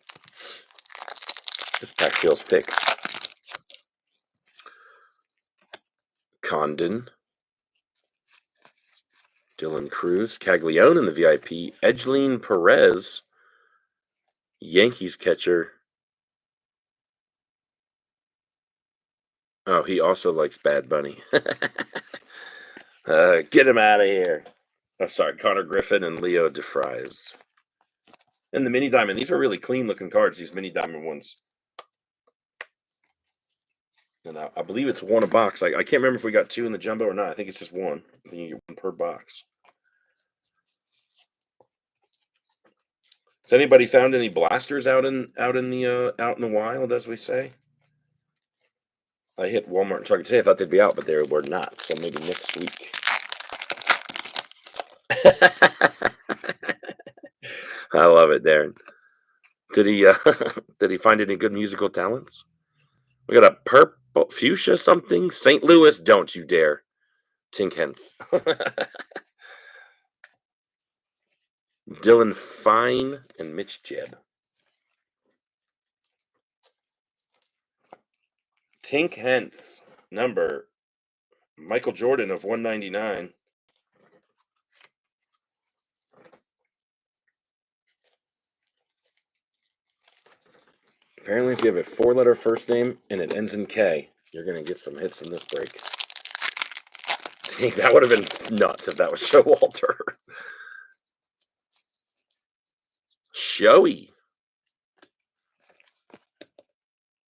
This pack feels thick. Condon. Dylan Cruz. Caglione in the VIP. Edgeline Perez. Yankees catcher. Oh, he also likes Bad Bunny. Get him out of here. Oh, sorry, Connor Griffin and Leo DeFries. And the mini diamond. These are really clean looking cards, these mini diamond ones. And I believe it's one a box. I can't remember if we got 2 in the jumbo or not. I think it's just 1. I think you get 1 per box. Has anybody found any blasters out in the wild, as we say? I hit Walmart and Target today. I thought they'd be out, but they were not. So maybe next week. I love it, Darren. Did he find any good musical talents? We got a purple fuchsia something. St. Louis, don't you dare. Tink Hens. Dylan Fine and Mitch Jebb. Tink Hens, number Michael Jordan of 199. Apparently, if you have a 4-letter first name and it ends in K, you're going to get some hits in this break. Tink, that would have been nuts if that was Showalter. Showy.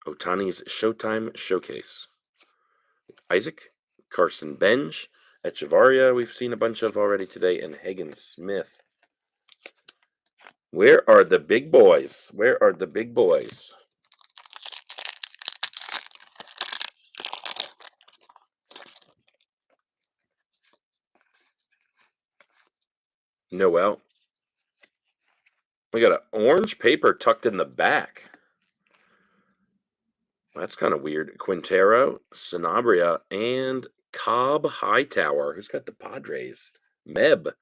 Otani's Showtime Showcase. Isaac, Carson Benj, Echevarria, we've seen a bunch of already today, and Hagen Smith. Where are the big boys? Where are the big boys? Noel. We got an orange paper tucked in the back. That's kind of weird. Quintero, Sanabria, and Cobb Hightower. Who's got the Padres? Meb.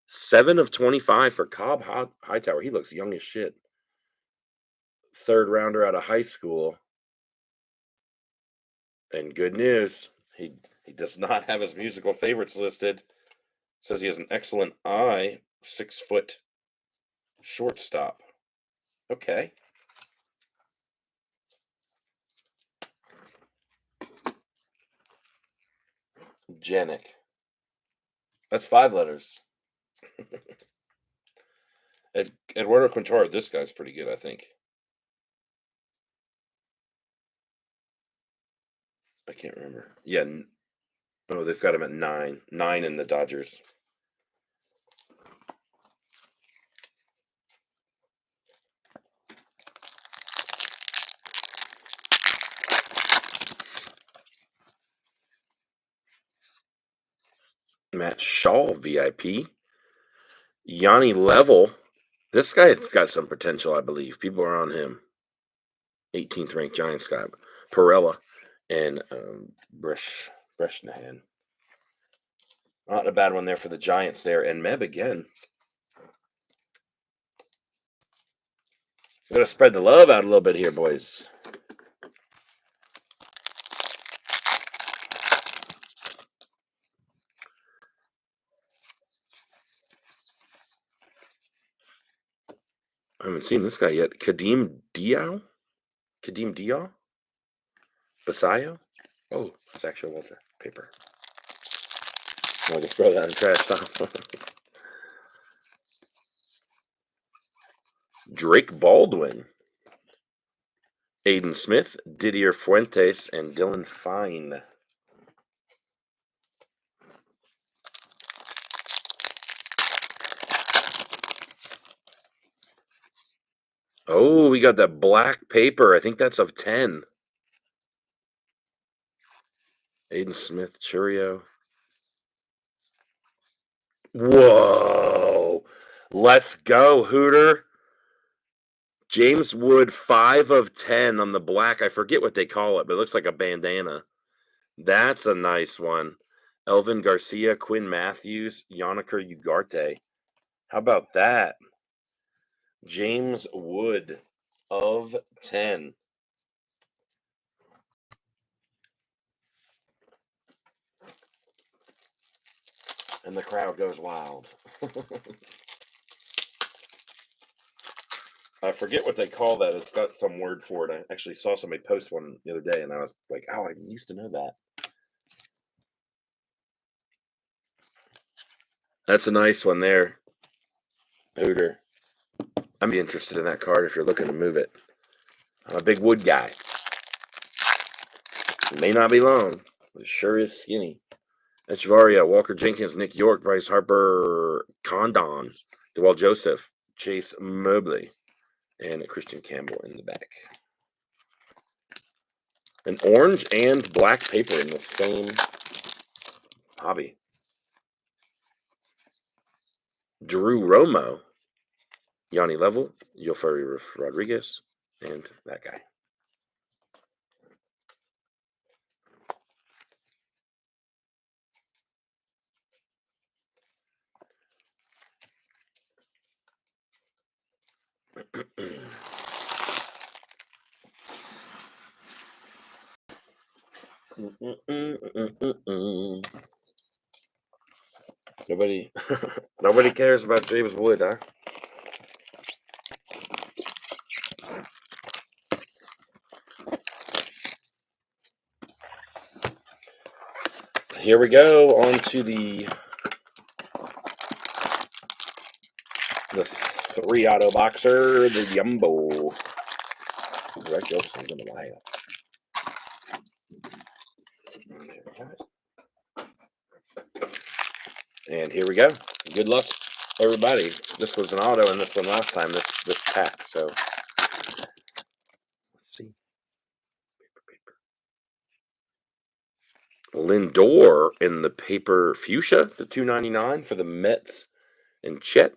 7 of 25 for Cobb Hightower. He looks young as shit. 3rd rounder out of high school. And good news, he does not have his musical favorites listed. Says he has an excellent eye. 6-foot shortstop. Okay. Janik. That's 5 letters. Eduardo Quintero, this guy's pretty good, I think. I can't remember. Yeah. Oh, they've got him at 9. 9 in the Dodgers. Matt Shaw, VIP. Yanni Level. This guy's got some potential, I believe. People are on him. 18th ranked Giants guy. Perella and Breshnahan. Not a bad one there for the Giants there. And Meb again. We're going to spread the love out a little bit here, boys. I haven't seen this guy yet. Kadeem Diaw? Kadeem Diaw? Basayo? Oh, it's actual Walter paper. I'll just throw that in the trash now. Drake Baldwin. Aiden Smith, Didier Fuentes, and Dylan Fine. Oh, we got that black paper. I think that's of 10. Aiden Smith, Churio. Whoa. Let's go, Hooter. James Wood, 5 of 10 on the black. I forget what they call it, but it looks like a bandana. That's a nice one. Elvin Garcia, Quinn Matthews, Yannicker Ugarte. How about that? James Wood of 10. And the crowd goes wild. I forget what they call that. It's got some word for it. I actually saw somebody post one the other day, and I was like, oh, I used to know that. That's a nice one there, Hooter. I'd be interested in that card if you're looking to move it. I'm a big Wood guy. It may not be long, but it sure is skinny. Echevarria, Walker Jenkins, Nick York, Bryce Harper, Condon, Dewell Joseph, Chase Mobley, and Christian Campbell in the back. An orange and black paper in the same hobby. Drew Romo, Yanni Level, Yofari Rodriguez, and that guy. Nobody cares about James Wood, huh? Here we go on to the 3 auto boxer, the Jumbo. And here we go. Good luck, everybody. This was an auto and this one last time, this pack. So let's see. Paper. Lindor in the paper fuchsia, the $2.99 for the Mets and Chet.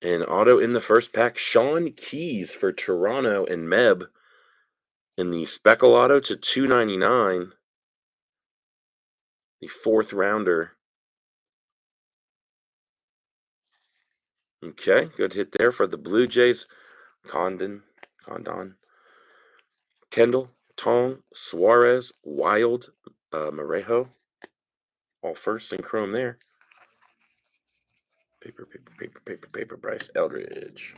And auto in the first pack, Sean Keys for Toronto and Meb in the Speckle auto to $2.99. The 4th rounder. Okay, good hit there for the Blue Jays. Condon, Kendall, Tong, Suarez, Wild, Marejo. All first in chrome there. Paper, Bryce Eldridge.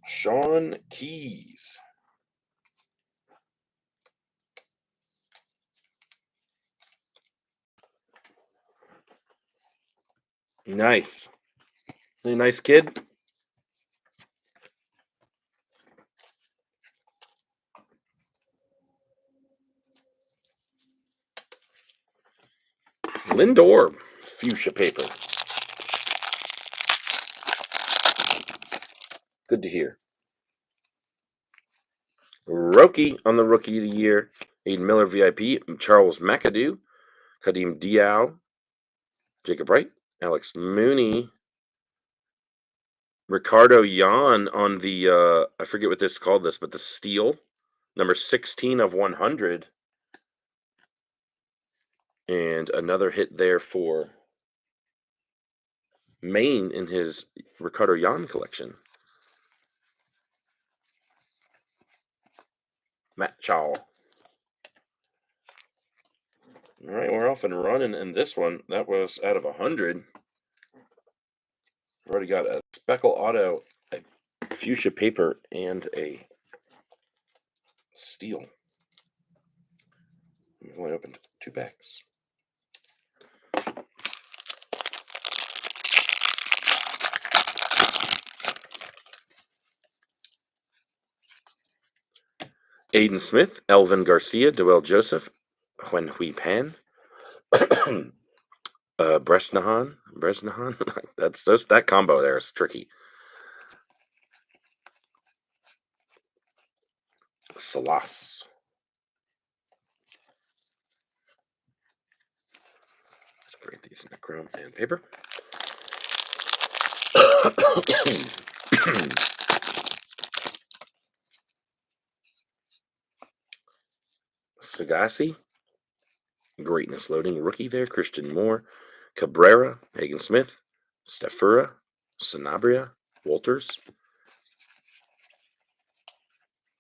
Sean Keys. Nice. Any nice kid? Lindor, fuchsia paper. Good to hear. Rookie on the Rookie of the Year. Aiden Miller VIP, Charles McAdoo, Kadeem Diaw, Jacob Wright, Alex Mooney, Ricardo Yan on the, I forget what this called this, but the steel, number 16 of 100. And another hit there for Maine in his Ricardo Yan collection. Matt Chow. All right, we're off and running. And this one, that was out of 100. I've already got a speckle auto, a fuchsia paper, and a steel. I've only opened 2 packs. Aiden Smith, Elvin Garcia, Doel Joseph, Huen Hui Pan, Bresnahan. That combo there is tricky. Salas. Let's break these into chrome and paper. Sagasi. Greatness loading rookie there. Christian Moore. Cabrera. Hagen Smith. Stafura. Sanabria. Walters.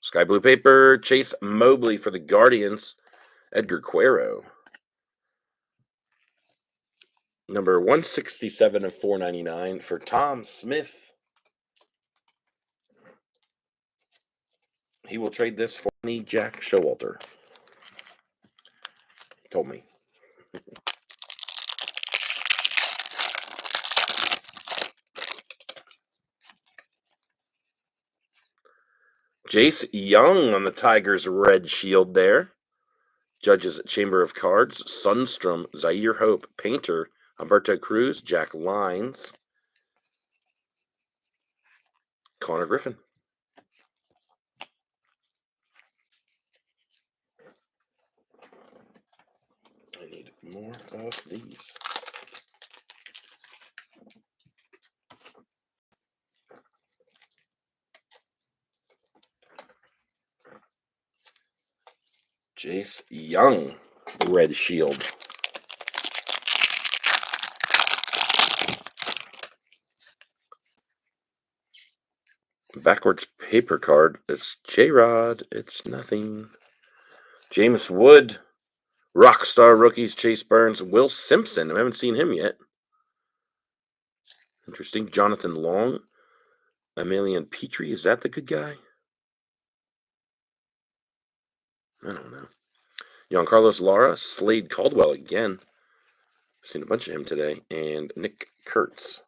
Sky blue paper. Chase Mobley for the Guardians. Edgar Cuero. Number 167 of 499 for Tom Smith. He will trade this for me, Jack Showalter. Told me. Jace Young on the Tigers' red shield there. Judges at Chamber of Cards. Sunstrom, Zaire Hope, Painter, Humberto Cruz, Jack Lines, Connor Griffin. I need more of these. Jace Young, red shield. Backwards paper card. It's J-Rod. It's nothing. Jameis Wood. Rockstar rookies. Chase Burns. Will Simpson. I haven't seen him yet. Interesting. Jonathan Long. Emilian Petrie. Is that the good guy? I don't know. Giancarlos Lara. Slade Caldwell again. I've seen a bunch of him today. And Nick Kurtz.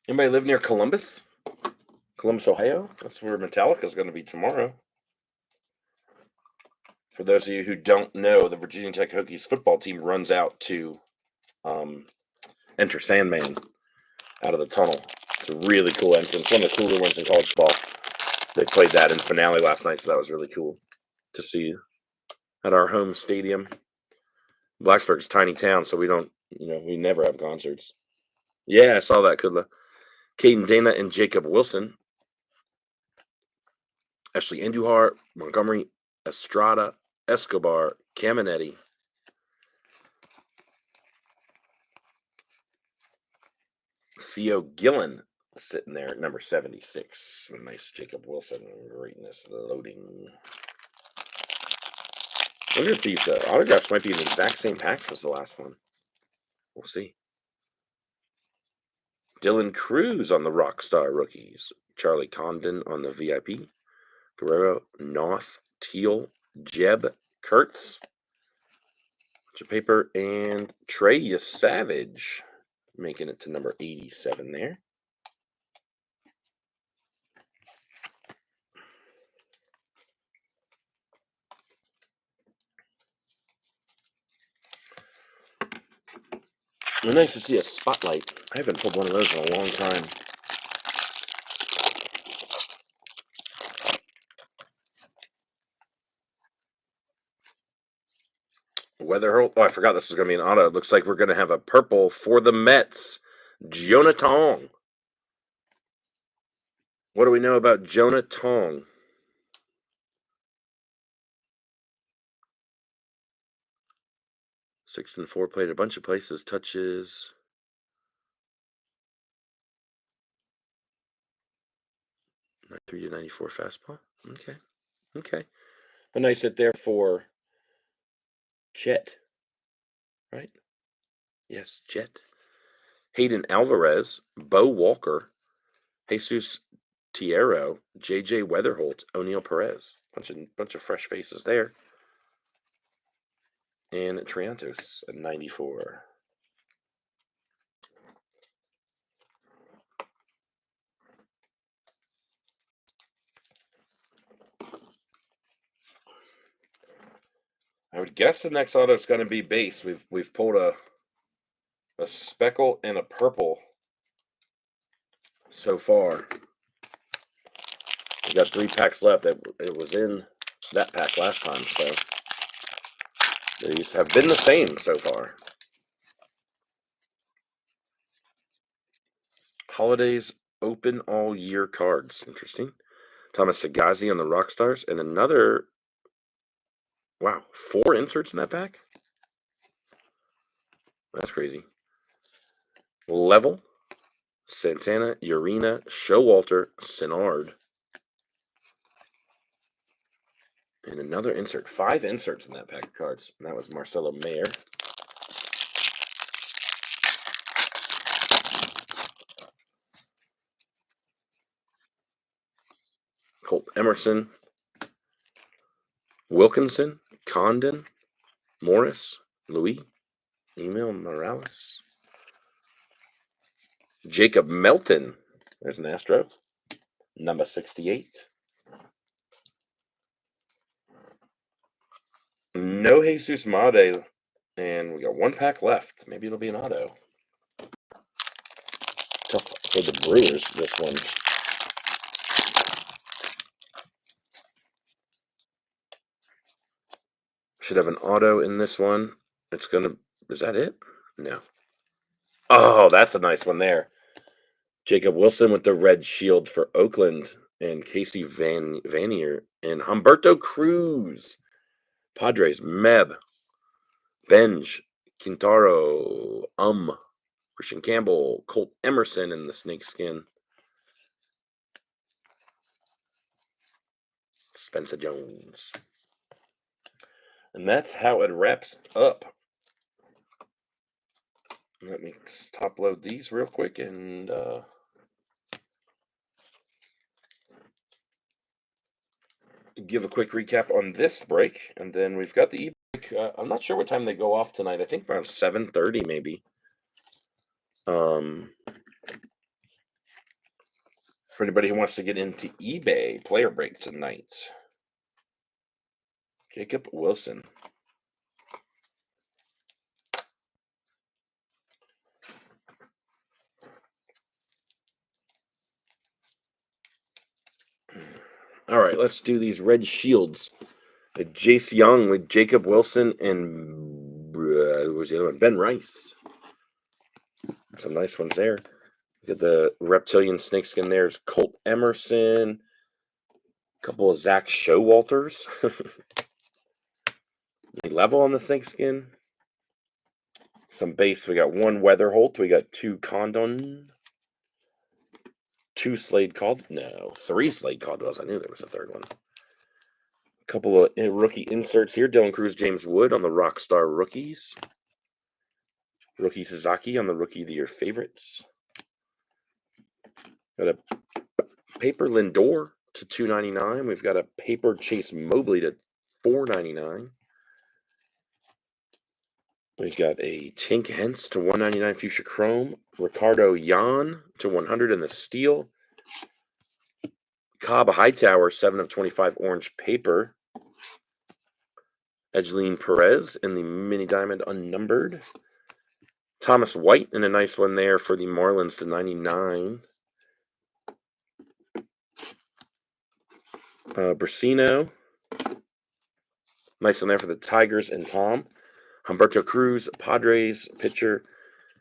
Anybody live near Columbus? Columbus, Ohio? That's where Metallica is going to be tomorrow. For those of you who don't know, the Virginia Tech Hokies football team runs out to enter Sandman out of the tunnel. It's a really cool entrance. One of the cooler ones in college ball. They played that in finale last night, so that was really cool to see at our home stadium. Blacksburg's a tiny town, so we don't, we never have concerts. Yeah, I saw that, Kudla. Caden Dana and Jacob Wilson. Ashley Andujar, Montgomery, Estrada, Escobar, Caminetti. Theo Gillen sitting there at number 76. Nice Jacob Wilson. Greatness loading. I wonder if these autographs might be in the exact same packs as the last one. We'll see. Dylan Cruz on the Rockstar rookies. Charlie Condon on the VIP. Guerrero, Noth, Teal, Jeb, Kurtz. Bunch of paper. And Trey Savage making it to number 87 there. Well, nice to see a spotlight. I haven't pulled one of those in a long time. Weatherholt. Oh, I forgot this was going to be an auto. It looks like we're going to have a purple for the Mets. Jonah Tong. What do we know about Jonah Tong? Six and 4, played a bunch of places. Touches. 3/94 fastball. Okay. Okay. A nice hit there for Chet, right? Yes, Chet. Hayden Alvarez, Bo Walker, Jesus Tierro, J.J. Weatherholt, O'Neill Perez. Bunch of fresh faces there. And Triantos at 94. I would guess the next auto is going to be base. We've pulled a speckle and a purple so far. We got 3 packs left. It was in that pack last time, so these have been the same so far. Holidays open all year cards. Interesting. Thomas Sagazi on the Rockstars, and another. Wow, 4 inserts in that pack. That's crazy. Level, Santana, Urena, Showalter, Sinard. And another insert. 5 inserts in that pack of cards. And that was Marcelo Mayer. Colt Emerson. Wilkinson, Condon, Morris, Louis, Emil Morales. Jacob Melton. There's an Astro. Number 68. No Jesus Made, and we got 1 pack left. Maybe it'll be an auto. Tough for the Brewers, this one. Should have an auto in this one. It's gonna. Is that it? No. Oh, that's a nice one there. Jacob Wilson with the red shield for Oakland, and Casey Vanier, and Humberto Cruz. Padres, Meb, Benj, Quintaro, Christian Campbell, Colt Emerson in the snakeskin. Spencer Jones. And that's how it wraps up. Let me top load these real quick and give a quick recap on this break. And then we've got the e-break. I'm not sure what time they go off tonight. I think around 7:30 maybe. For anybody who wants to get into eBay, player break tonight. Jacob Wilson. All right, let's do these red shields. Jace Young with Jacob Wilson and who was the other one? Ben Rice. Some nice ones there. Get the reptilian snakeskin. There's Colt Emerson. A couple of Zach Showalters. Level on the snakeskin. Some base. We got 1 Weatherholt. We got 2 Condon. 2 Slade Caldwell. No, 3 Slade Caldwells. I knew there was a third one. A couple of rookie inserts here. Dylan Cruz, James Wood on the Rockstar rookies. Rookie Sasaki on the Rookie of the Year favorites. Got a paper Lindor to $2.99. We've got a paper Chase Mobley to $4.99. We've got a Tink Hence to $1.99 Fuchsia Chrome. Ricardo Yan to 100 in the steel. Cobb Hightower 7/25 orange paper. Edgeline Perez in the mini diamond unnumbered. Thomas White in a nice one there for the Marlins to 99. Brasino. Nice one there for the Tigers and Tom. Humberto Cruz, Padres pitcher.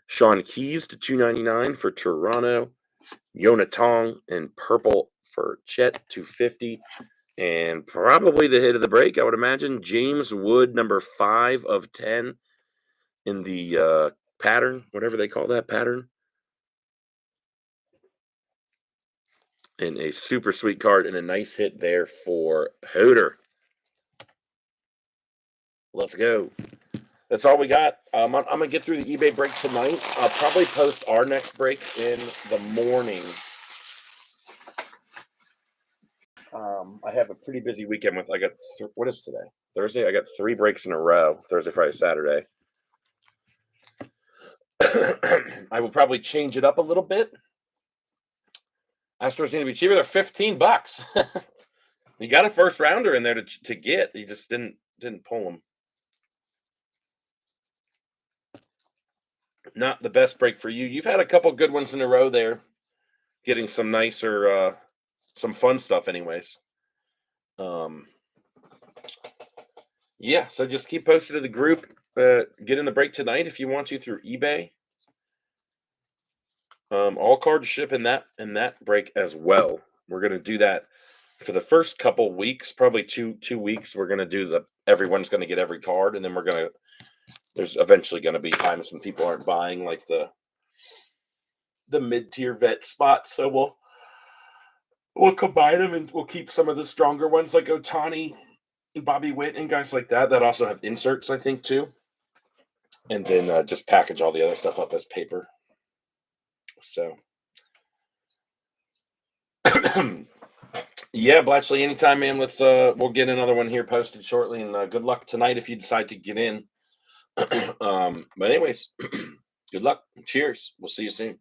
Sean Keys to $2.99 for Toronto. Yona Tong and purple for Chet, $2.50. And probably the hit of the break, I would imagine. James Wood, number 5 of 10 in the pattern, whatever they call that pattern. And a super sweet card and a nice hit there for Hooter. Let's go. That's all we got. I'm gonna get through the eBay break tonight. I'll probably post our next break in the morning. I have a pretty busy weekend with. I got what is today? Thursday. I got 3 breaks in a row. Thursday, Friday, Saturday. I will probably change it up a little bit. Astros need to be cheaper. They're $15. You got a first rounder in there to get. You just didn't pull them. Not the best break for you. You've had a couple good ones in a row there, getting some nicer, some fun stuff. Anyways, yeah. So just keep posted to the group. Get in the break tonight if you want to through eBay. All cards ship in that break as well. We're gonna do that for the first couple weeks, probably two weeks. We're gonna do everyone's gonna get every card, and then there's eventually gonna be times when people aren't buying like the mid-tier vet spot. So we'll combine them and we'll keep some of the stronger ones like Otani, Bobby Witt, and guys like that also have inserts, I think, too. And then just package all the other stuff up as paper. So yeah, Blatchley, anytime, man. We'll get another one here posted shortly, and good luck tonight if you decide to get in. But anyways, good luck. Cheers. We'll see you soon.